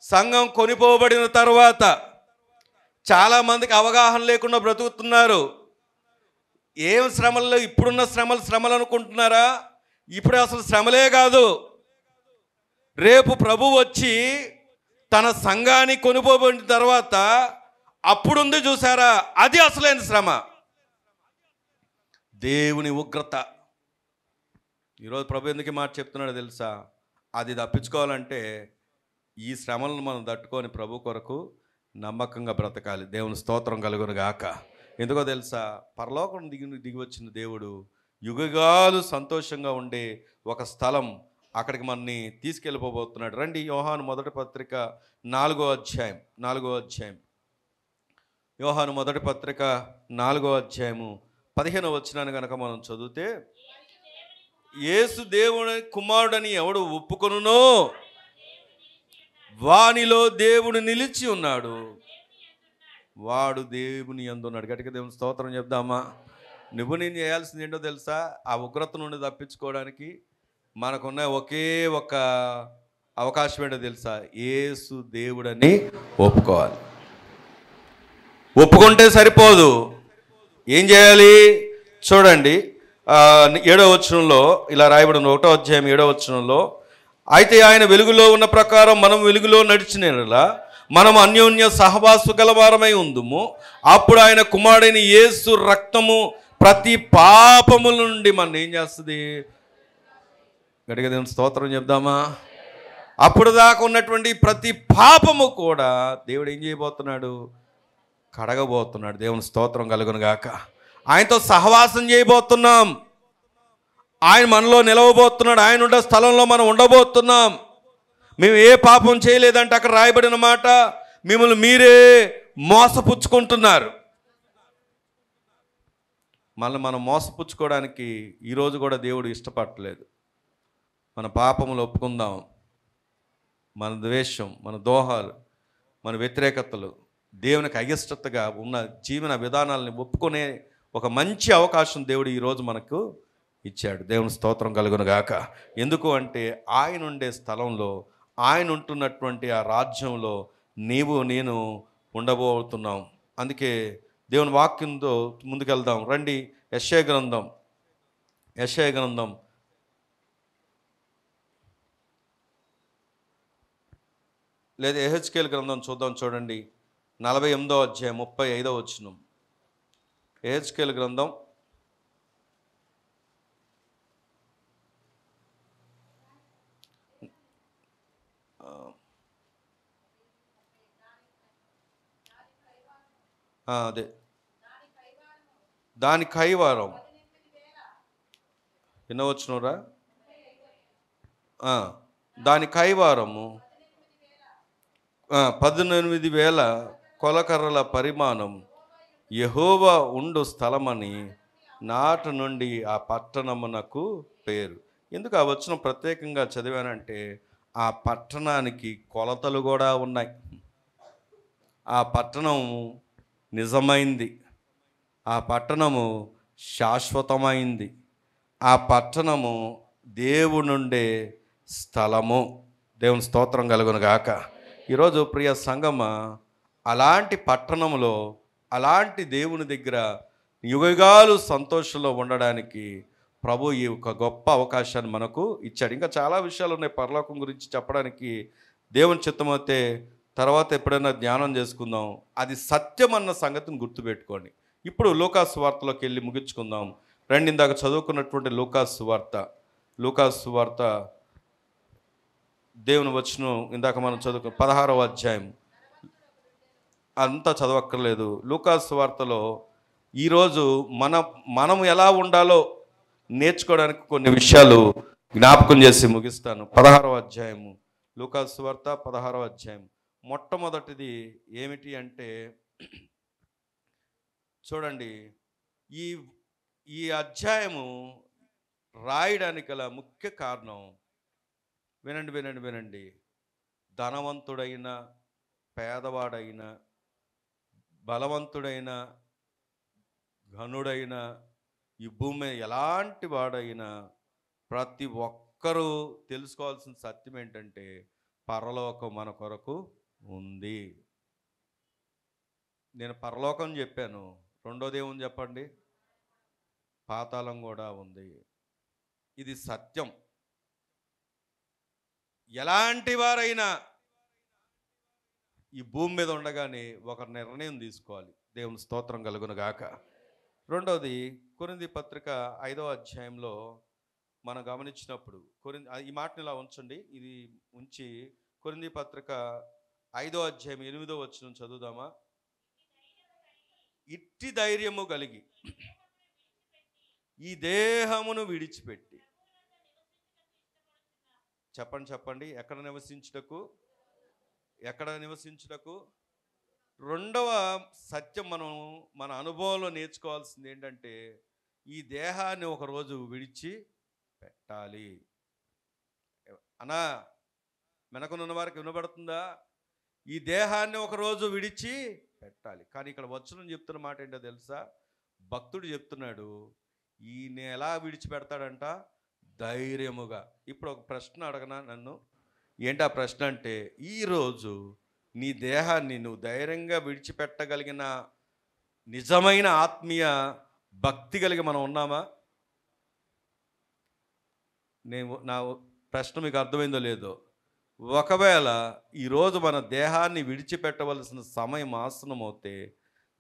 సంఘం కొనిపోబడిన తర్వాత చాలామందికి అవగాహన లేకుండా బ్రతుకుతున్నారు. ఏం శ్రమల్లో, ఇప్పుడున్న శ్రమలు అనుకుంటున్నారా? ఇప్పుడు అసలు శ్రమలే కాదు. రేపు ప్రభు వచ్చి తన సంఘాన్ని కొనిపోబడిన తర్వాత అప్పుడుంది చూసారా, అది అసలైన శ్రమ, దేవుని ఉగ్రత. ఈరోజు ప్రభు ఎందుకు మాట చెప్తున్నాడో తెలుసా? అది తప్పించుకోవాలంటే ఈ శ్రమలను మనం తట్టుకొని ప్రభు కొరకు నమ్మకంగా బ్రతకాలి. దేవుని స్తోత్రం కలుగును గాక. ఎందుకో తెలుసా? పరలోకం దిగి వచ్చిన దేవుడు యుగగాలు సంతోషంగా ఉండే ఒక స్థలం, అక్కడికి మనని తీసుకెళ్ళిపోబోతున్నాడు. రండి, యోహాను మొదటి పత్రిక 4వ అధ్యాయం. యోహాను మొదటి పత్రిక 4వ అధ్యాయము 15వ వచనాన్ని కనుక మనం చదివితే, యేసు దేవుని కుమారుడని ఎవడు ఒప్పుకొనునో వానిలో దేవుడు నిలిచి ఉన్నాడు, వాడు దేవుని యందు ఉన్నాడు. గట్టిగా దేవుని స్తోత్రం చెప్దామా? నువ్వు నేను చేయాల్సింది ఏంటో తెలుసా? ఆ ఉగ్రత నుండి తప్పించుకోవడానికి మనకున్న ఒకే ఒక అవకాశం ఏంటో తెలుసా? యేసు దేవుడని ఒప్పుకోవాలి. ఒప్పుకుంటే సరిపోదు, ఏం చేయాలి? చూడండి, 7వ వచనంలో ఇలా రాయబడిన, 1వ అధ్యాయం 7వ వచనంలో, అయితే ఆయన వెలుగులో ఉన్న ప్రకారం మనం వెలుగులో నడిచినలా మనం అన్యోన్య సహవాసు గలవారమై ఉందుము. అప్పుడు ఆయన కుమారుడైన యేసు రక్తము ప్రతి పాపముల నుండి మన ఏం చేస్తుంది? గట్టిగా దేవుని స్తోత్రం చెప్దామా? అప్పుడు దాకా ఉన్నటువంటి ప్రతి పాపము కూడా దేవుడు ఏం చేయబోతున్నాడు? కడగబోతున్నాడు. దేవుని స్తోత్రం కలుగును గాక. ఆయనతో సహవాసం చేయబోతున్నాం. ఆయన మనలో నిలవబోతున్నాడు. ఆయన ఉండే స్థలంలో మనం ఉండబోతున్నాం. మేము ఏ పాపం చేయలేదంటే అక్కడ రాయబడిన మాట, మిమ్మల్ని మీరే మోసపుచ్చుకుంటున్నారు. మనం మోసపుచ్చుకోవడానికి ఈరోజు కూడా దేవుడు ఇష్టపడలేదు. మన పాపములు ఒప్పుకుందాం. మన ద్వేషం, మన దోహాలు, మన వ్యతిరేకతలు, దేవునికి అయిష్టతగా ఉన్న జీవన విధానాలని ఒప్పుకునే ఒక మంచి అవకాశం దేవుడు ఈరోజు మనకు ఇచ్చాడు. దేవుని స్తోత్రం కలుగును గాక. ఎందుకు అంటే ఆయన ఉండే స్థలంలో, ఆయన ఉంటున్నటువంటి ఆ రాజ్యంలో నీవు నేను ఉండబోతున్నాం. అందుకే దేవుని వాక్యంతో ముందుకెళ్దాం రండి. యెషయా గ్రంథం లేదా యెహెజ్కేలు గ్రంథం చూద్దాం. చూడండి 48వ అధ్యాయం 35వ వచనం. యెహెజ్కేలు గ్రంథం 18 దాని కైవారం ఎన్నో వచ్చినరా? దాని కైవారము 18,000 కొలకర్రల పరిమాణం యెహోవా ఉండు స్థలమని నాటి నుండి ఆ పట్టణమునకు పేరు. ఎందుకు ఆ వచనం ప్రత్యేకంగా చదివానంటే ఆ పట్టణానికి కొలతలు కూడా ఉన్నాయి. ఆ పట్టణం నిజమైంది, ఆ పట్టణము శాశ్వతమైంది, ఆ పట్టణము దేవునుండే స్థలము. దేవుని స్తోత్రం కలుగును గాక. ఈరోజు ప్రియ సంగమ, అలాంటి పట్టణంలో అలాంటి దేవుని దగ్గర యుగాలు సంతోషంలో ఉండడానికి ప్రభు ఈ ఒక గొప్ప అవకాశాన్ని మనకు ఇచ్చాడు. ఇంకా చాలా విషయాలు ఉన్నాయి పరలోకం గురించి చెప్పడానికి. దేవుని చిత్తమైతే తర్వాత ఎప్పుడైనా ధ్యానం చేసుకుందాం. అది సత్యం అన్న సంగతిని గుర్తుపెట్టుకోండి. ఇప్పుడు లూకాసు వార్తలోకి వెళ్ళి ముగించుకుందాం. రండి, ఇందాక చదువుకున్నటువంటి లూకాసు వార్త దేవుని వచనం ఇందాక మనం చదువుకున్న 16వ అధ్యాయం అంతా చదవక్కర్లేదు. లూకాసు వార్తలో ఈరోజు మనం ఎలా ఉండాలో నేర్చుకోవడానికి కొన్ని విషయాలు జ్ఞాపకం చేసి ముగిస్తాను. 16వ అధ్యాయము లూకాసు వార్త 16వ అధ్యాయం. మొట్టమొదటిది ఏమిటి అంటే చూడండి, ఈ అధ్యాయము రాయడానికి గల ముఖ్య కారణం వినండి. ధనవంతుడైన, పేదవాడైన, బలవంతుడైన, ఘనుడైన, ఈ భూమి ఎలాంటి వాడైనా ప్రతి ఒక్కరూ తెలుసుకోవాల్సిన సత్యం ఏంటంటే పరలోకం మన కొరకు ఉంది. నేను పరలోకం చెప్పాను, రెండోది ఏముంది చెప్పండి? పాతాళం కూడా ఉంది. ఇది సత్యం. ఎలాంటి వారైనా ఈ భూమి మీద ఉండగానే ఒక నిర్ణయం తీసుకోవాలి. దేవుని స్తోత్రం కలుగును గాక. రెండవది కొరింథీ పత్రిక 5వ అధ్యాయంలో మనం గమనించినప్పుడు ఈ మాటని ఇలా ఉంచండి, ఇది ఉంచి కొరింథీ పత్రిక 5వ అధ్యాయం 8వ వచనం చదువుదామా? ఇట్టి ధైర్యము కలిగి ఈ దేహమును విడిచిపెట్టి చెప్పండి ఎక్కడ నివసించుటకు. రెండవ సత్యం మన అనుభవంలో నేర్చుకోవాల్సింది ఏంటంటే ఈ దేహాన్ని ఒకరోజు విడిచి పెట్టాలి. అన్నా వెనకనున్న వారికి వినబడుతుందా? ఈ దేహాన్ని ఒకరోజు విడిచి పెట్టాలి. కానీ ఇక్కడ వచనం చెప్తున్న మాట ఏంటో తెలుసా? భక్తుడు చెప్తున్నాడు, ఈయన ఎలా విడిచిపెడతాడంట? ధైర్యముగా. ఇప్పుడు ఒక ప్రశ్న అడగనా నన్ను? ఏంటి ఆ ప్రశ్న అంటే, ఈరోజు నీ దేహాన్ని నువ్వు ధైర్యంగా విడిచిపెట్టగలిగిన నిజమైన ఆత్మీయ భక్తి కలిగి మనం ఉన్నామా? నా ప్రశ్న మీకు అర్థమైందో లేదో. ఒకవేళ ఈరోజు మన దేహాన్ని విడిచిపెట్టవలసిన సమయం ఆసనమవుతే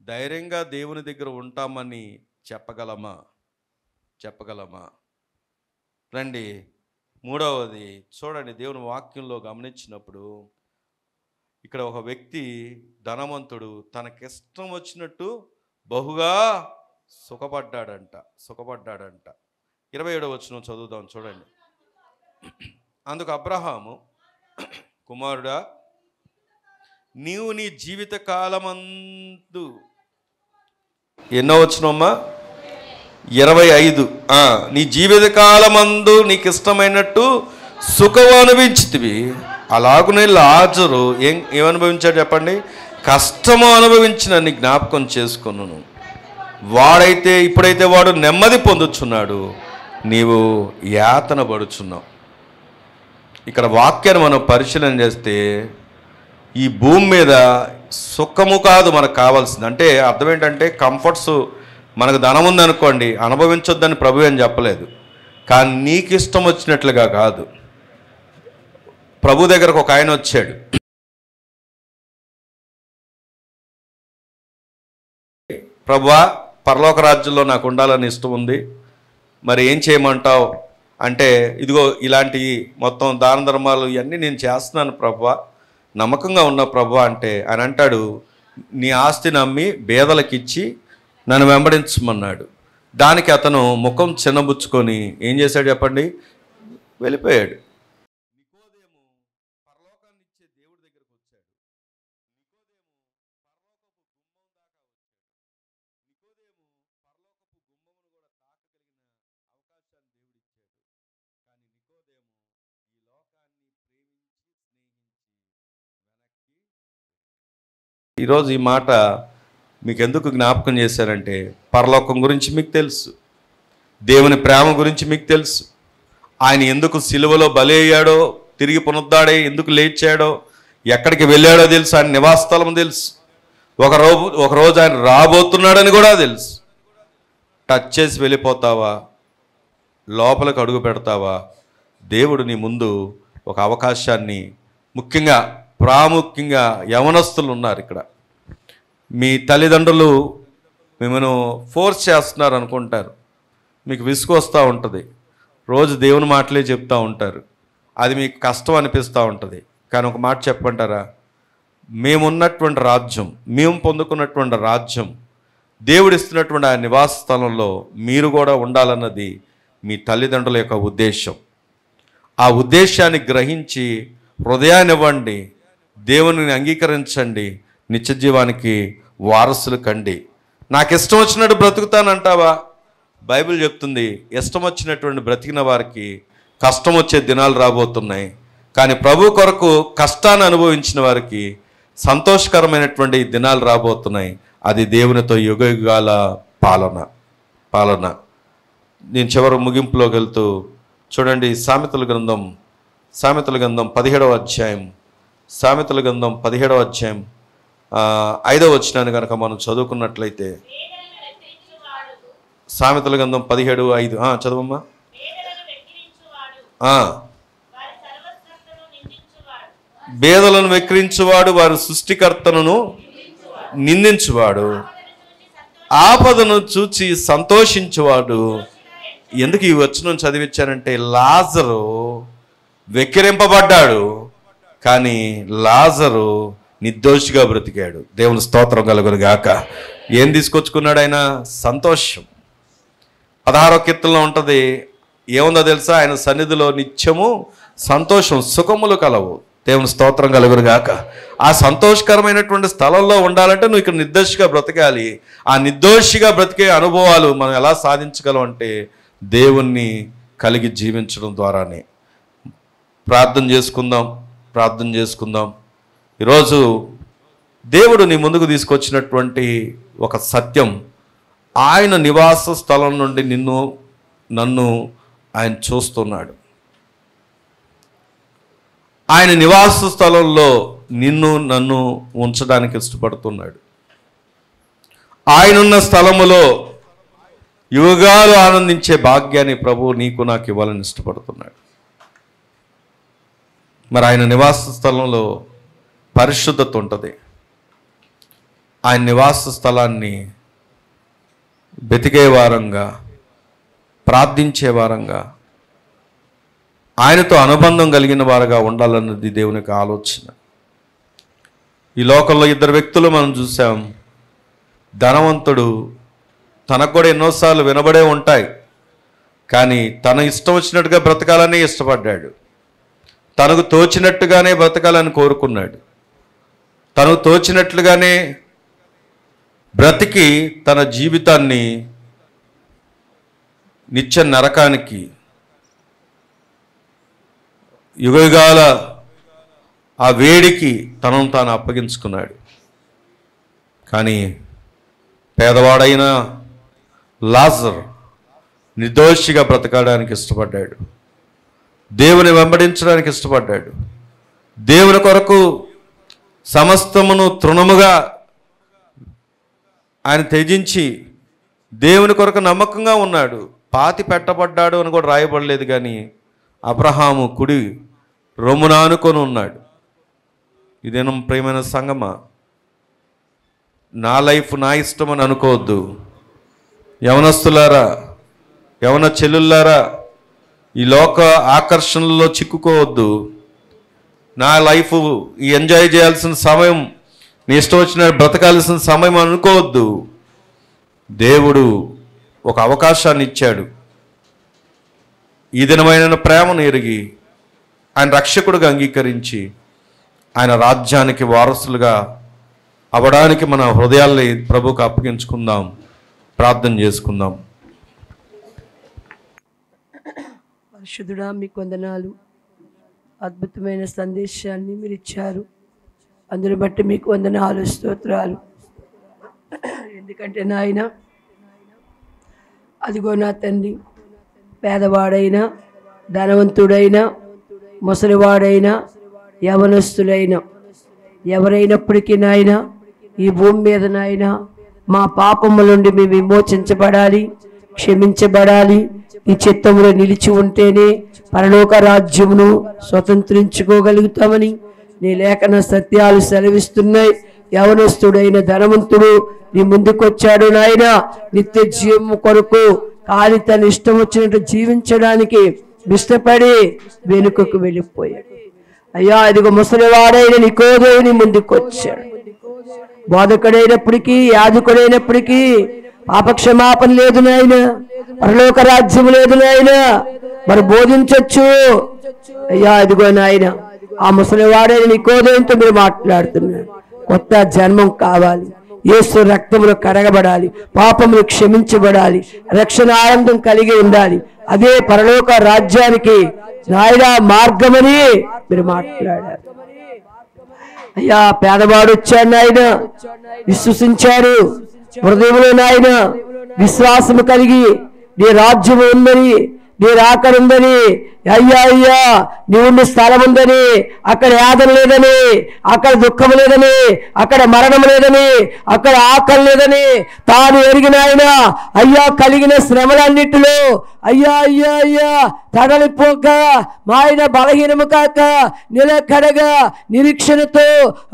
ధైర్యంగా దేవుని దగ్గర ఉంటామని చెప్పగలమా? రండి, మూడవది చూడండి. దేవుని వాక్యంలో గమనించినప్పుడు ఇక్కడ ఒక వ్యక్తి ధనవంతుడు తనకిష్టం వచ్చినట్టు బహుగా సుఖపడ్డాడంట. 27వ వచనం చదువుదాం చూడండి. అందుకు అబ్రహాము, కుమారుడా, నీవు నీ జీవిత కాలమందు ఎన్నో వచనమ్మా? 25. నీ జీవిత కాలమందు నీకు ఇష్టమైనట్టు సుఖం అనుభవించితివి, అలాగునే లాజరు ఏమనుభవించాడు చెప్పండి? కష్టము అనుభవించినని జ్ఞాపకం చేసుకొనును. ఇప్పుడైతే వాడు నెమ్మది పొందుచున్నాడు, నీవు యాతన పడుచున్నావు. ఇక్కడ వాక్యాన్ని మనం పరిశీలన చేస్తే ఈ భూమి మీద సుఖము కాదు మనకు కావాల్సింది. అంటే అర్థం ఏంటంటే కంఫర్ట్స్, మనకు ధనం ఉందనుకోండి అనుభవించొద్దని ప్రభు ఏం చెప్పలేదు, కానీ నీకు ఇష్టం వచ్చినట్లుగా కాదు. ప్రభు దగ్గరకు ఒక ఆయన వచ్చాడు, ప్రభువా పరలోక రాజ్యంలో నాకు ఉండాలని ఇష్టం ఉంది, మరి ఏం చేయమంటావు అంటే, ఇదిగో ఇలాంటి మొత్తం దాన ధర్మాలు ఇవన్నీ నేను చేస్తున్నాను ప్రభువా, నమ్మకంగా ఉన్న ప్రభువా అంటే ఆయన అంటాడు, నీ ఆస్తిని అమ్మి బేదలకిచ్చి నన్ను వెంబడించమన్నాడు. దానికి అతను ముఖం చిన్నబుచ్చుకొని ఏం చేశాడు చెప్పండి? వెళ్ళిపోయాడు. ఈరోజు ఈ మాట మీకు ఎందుకు జ్ఞాపకం చేశారంటే, పరలోకం గురించి మీకు తెలుసు, దేవుని ప్రేమ గురించి మీకు తెలుసు, ఆయన ఎందుకు సిలువలో బలి అయ్యాడో, తిరిగి పునరుద్ధాడై ఎందుకు లేచాడో, ఎక్కడికి వెళ్ళాడో తెలుసు, ఆయన నివాసస్థలం తెలుసు, ఒకరోజు ఆయన రాబోతున్నాడని కూడా తెలుసు. టచ్ చేసి వెళ్ళిపోతావా? లోపలికి అడుగు పెడతావా? దేవుడు నీ ముందు ఒక అవకాశాన్ని, ప్రాముఖ్యంగా యవనస్తులు ఉన్నారు ఇక్కడ, మీ తల్లిదండ్రులు మిమ్మల్ని ఫోర్స్ చేస్తున్నారు అనుకుంటారు, మీకు విసుగు వస్తూ ఉంటుంది, రోజు దేవుని మాటలే చెప్తూ ఉంటారు, అది మీకు కష్టం అనిపిస్తూ ఉంటుంది. కానీ ఒక మాట చెప్పంటారా? మేమున్నటువంటి రాజ్యం, మేము పొందుకున్నటువంటి రాజ్యం, దేవుడిస్తున్నటువంటి ఆ నివాస స్థలంలో మీరు కూడా ఉండాలన్నది మీ తల్లిదండ్రుల యొక్క ఉద్దేశం. ఆ ఉద్దేశాన్ని గ్రహించి హృదయాన్ని ఇవ్వండి, దేవుని అంగీకరించండి, నిత్యజీవానికి వారసులు కండి. నాకు ఇష్టం వచ్చినట్టు బ్రతుకుతానంటావా? బైబిల్ చెప్తుంది, ఇష్టం వచ్చినటువంటి బ్రతికిన వారికి కష్టం వచ్చే దినాలు రాబోతున్నాయి, కానీ ప్రభు కొరకు కష్టాన్ని అనుభవించిన వారికి సంతోషకరమైనటువంటి దినాలు రాబోతున్నాయి. అది దేవునితో యుగయుగాల పాలన. నేను చివరి ముగింపులోకి వెళ్తూ చూడండి, సామెతల గ్రంథం 17వ అధ్యాయం, సామెతల గ్రంథం 17వ అధ్యాయం 5వ వచనాన్ని కనుక మనం చదువుకున్నట్లయితే, సామెతల గ్రంథం 17:5 చదవమ్మా. బేదలను వెక్కిరించువాడు వారి సృష్టికర్తను నిందించువాడు, ఆపదను చూచి సంతోషించువాడు. ఎందుకు ఈ వచనం చదివించానంటే, లాజరు వెక్కిరింపబడ్డాడు, కానీ లాజరు నిర్దోషిగా బ్రతికాడు. దేవుని స్తోత్రం కలుగును గాక. ఏం తీసుకొచ్చుకున్నాడు ఆయన? సంతోషం. 16వ కీర్తనలో ఉంటుంది, ఏముందో తెలుసా? ఆయన సన్నిధిలో నిత్యము సంతోషం, సుఖములు కలవు. దేవుని స్తోత్రం కలుగును గాక. ఆ సంతోషకరమైనటువంటి స్థలంలో ఉండాలంటే నువ్వు ఇక్కడ నిర్దోషిగా బ్రతకాలి. ఆ నిర్దోషిగా బ్రతికే అనుభవాలు మనం ఎలా సాధించగలం అంటే, దేవుణ్ణి కలిగి జీవించడం ద్వారానే. ప్రార్థన చేసుకుందాం. ఈరోజు దేవుడు నీ ముందుకు తీసుకొచ్చినటువంటి ఒక సత్యం, ఆయన నివాస స్థలం నుండి నన్ను ఆయన చూస్తున్నాడు. ఆయన నివాస స్థలంలో నన్ను ఉంచడానికి ఇష్టపడుతున్నాడు. ఆయనున్న స్థలములో యుగాలు ఆనందించే భాగ్యాన్ని ప్రభు నీకు నాకు ఇవ్వాలని ఇష్టపడుతున్నాడు. మరి ఆయన నివాస స్థలంలో పరిశుద్ధత ఉంటుంది. ఆయన నివాస స్థలాన్ని వెతికే వారంగా, ప్రార్థించే వారంగా, ఆయనతో అనుబంధం కలిగిన వారుగా ఉండాలన్నది దేవునికి ఆలోచన. ఈ లోకంలో 2 వ్యక్తులు మనం చూసాం. ధనవంతుడు, తనకు కూడా ఎన్నోసార్లు వినబడే ఉంటాయి, కానీ తన ఇష్టం వచ్చినట్టుగా బ్రతకాలని ఇష్టపడ్డాడు. తనకు తోచినట్టుగానే బ్రతకాలని కోరుకున్నాడు. తనకు తోచినట్లుగానే బ్రతికి తన జీవితాన్ని నిత్య నరకానికి, యుగయుగాల ఆ వేడికి తనను తాను అప్పగించుకున్నాడు. కానీ పేదవాడైన లాజర్ నిర్దోషిగా బ్రతకడానికి ఇష్టపడ్డాడు. దేవుని వెంబడించడానికి ఇష్టపడ్డాడు. దేవుని కొరకు సమస్తమును తృణముగా ఆయన త్యజించి దేవుని కొరకు నమ్మకంగా ఉన్నాడు. పాతి పెట్టబడ్డాడు అని కూడా రాయబడలేదు, కానీ అబ్రహాము కుడి రొమ్మున ఆనుకొని ఉన్నాడు. ఇదేనా ప్రియమైన సంగమా? నా లైఫ్ నా ఇష్టం అని అనుకోవద్దు. యవనస్తులారా, యవన చెల్లులారా, ఈ లోక ఆకర్షణలో చిక్కుకోవద్దు. నా లైఫ్ ఈ ఎంజాయ్ చేయాల్సిన సమయం, నీ ఇష్టం వచ్చిన బ్రతకాల్సిన సమయం అనుకోవద్దు. దేవుడు ఒక అవకాశాన్ని ఇచ్చాడు. ఈ దినమైన ప్రేమను ఎరిగి ఆయన రక్షకుడిగా అంగీకరించి ఆయన రాజ్యానికి వారసులుగా అవ్వడానికి మన హృదయాల్ని ప్రభువుకు అప్పగించుకుందాం, ప్రార్థన చేసుకుందాం. పరిశుద్ధుడా, మీకు వందనాలు. అద్భుతమైన సందేశాన్ని మీరు ఇచ్చారు. అందుని బట్టి మీకు వందనాలు, స్తోత్రాలు. ఎందుకంటే నాయన, అదిగో నా తండ్రి, పేదవాడైనా ధనవంతుడైనా ముసలివాడైనా యవనస్తులైనా ఎవరైనప్పటికీ నాయన, ఈ భూమి మీద నాయన మా పాపముల నుండి మేము విమోచించబడాలి, క్షమించబడాలి. ఈ చిత్తములో నిలిచి ఉంటేనే పరలోక రాజ్యమును స్వతంత్రించుకోగలుగుతామని నీ లేఖన సత్యాలు సెలవిస్తున్నాయి. యవనస్తుడైన ధనవంతుడు నీ ముందుకొచ్చాడు నాయన, నిత్య జీవం కొరకు కాలి తన ఇష్టం వచ్చినట్టు జీవించడానికి ఇష్టపడి వెనుకకు వెళ్ళిపోయాడు. అయ్యా, ఇదిగో ముసలివాడైన నికోదేవుని ముందుకొచ్చాడు. బోధకుడైనప్పటికీ యాజకుడైనప్పటికీ పాపక్షమాపణ లేదు నాయన, పరలోక రాజ్యం లేదు నాయన, మరి బోధించొచ్చు. అయ్యా ఇదిగో నాయన, ఆ ముసలివాడైన నికోదేవునితో మీరు మాట్లాడుతున్నారు. కొత్త జన్మం కావాలి, యేసు రక్తములు కడగబడాలి, పాపములు క్షమించబడాలి, రక్షణ ఆనందం కలిగి ఉండాలి. అదే పరలోక రాజ్యానికి నాయన మార్గమని మీరు మాట్లాడారు. అయ్యా, పేదవాడు వచ్చాడు నాయన, విశ్వసించాడు హృదయంలో నాయన, విశ్వాసము కలిగి నీ రాజ్యము ఉందని, నీ రాకడ ఉందని, అయ్యా అయ్యా నీ ఉండే స్థలం ఉందని, అక్కడ యాదన లేదని, అక్కడ దుఃఖం లేదని, అక్కడ మరణం లేదని, అక్కడ ఆకలి లేదని తాను ఎరిగిన ఆయన అయ్యా కలిగిన శ్రమలన్నిటిలో అయ్యా అయ్యా అయ్యా తడలిపోక మాయన బలహీనము కాక నిలకడగా నిరీక్షణతో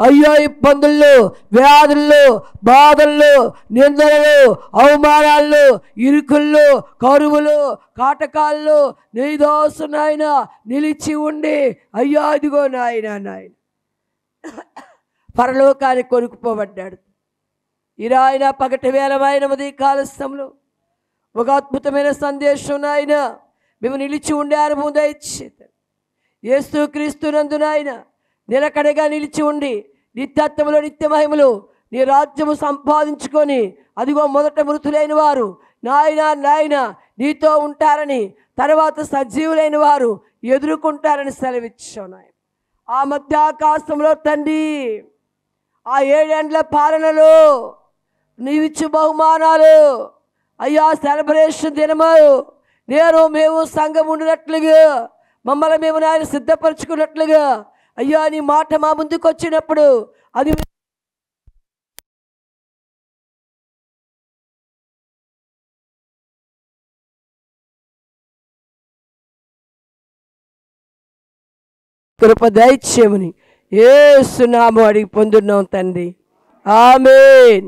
అయ్యా ఇబ్బందుల్లో, వ్యాధుల్లో, బాధల్లో, నిందలలో, అవమానాల్లో, ఇరుకుల్లో, కరువులు, కాటకాల్లో నీ దాసు నాయన నిలిచి ఉండి అయ్యా ఇదిగో నాయన నాయన పరలోకానికి కొనుక్కుపోబడ్డాడు. ఇలా ఆయన పగటి వేళమైన ఉదయకాల సమయంలో ఒక అద్భుతమైన సందేశం నాయన మేము నిలిచి ఉండే అనుభవం దయచేత యేసు క్రీస్తునందు నాయన నిలకడగా నిలిచి ఉండి నిత్యత్వములో నిత్య మహిమలో నీ రాజ్యము సంపాదించుకొని అదిగో మొదట మృతులైన వారు నాయన నాయన నీతో ఉంటారని, తర్వాత సజీవులైన వారు ఎదుర్కొంటారని సెలవిచ్చావు నాయన. ఆ మధ్యాకాశంలో తండ్రి, ఆ 7 ఏండ్ల పాలనలో నీవిచ్చు బహుమానాలు అయ్యా సెలబ్రేషన్ దినము మేము సంఘం ఉండినట్లుగా మమ్మల్ని మేము నాయన సిద్ధపరచుకున్నట్లుగా అయ్యా నీ మాట మా ముందుకు వచ్చినప్పుడు అది కృప దయచేయమని యేసు నామమున అడిగి పొందున్నాం తండ్రి. ఆమేన్.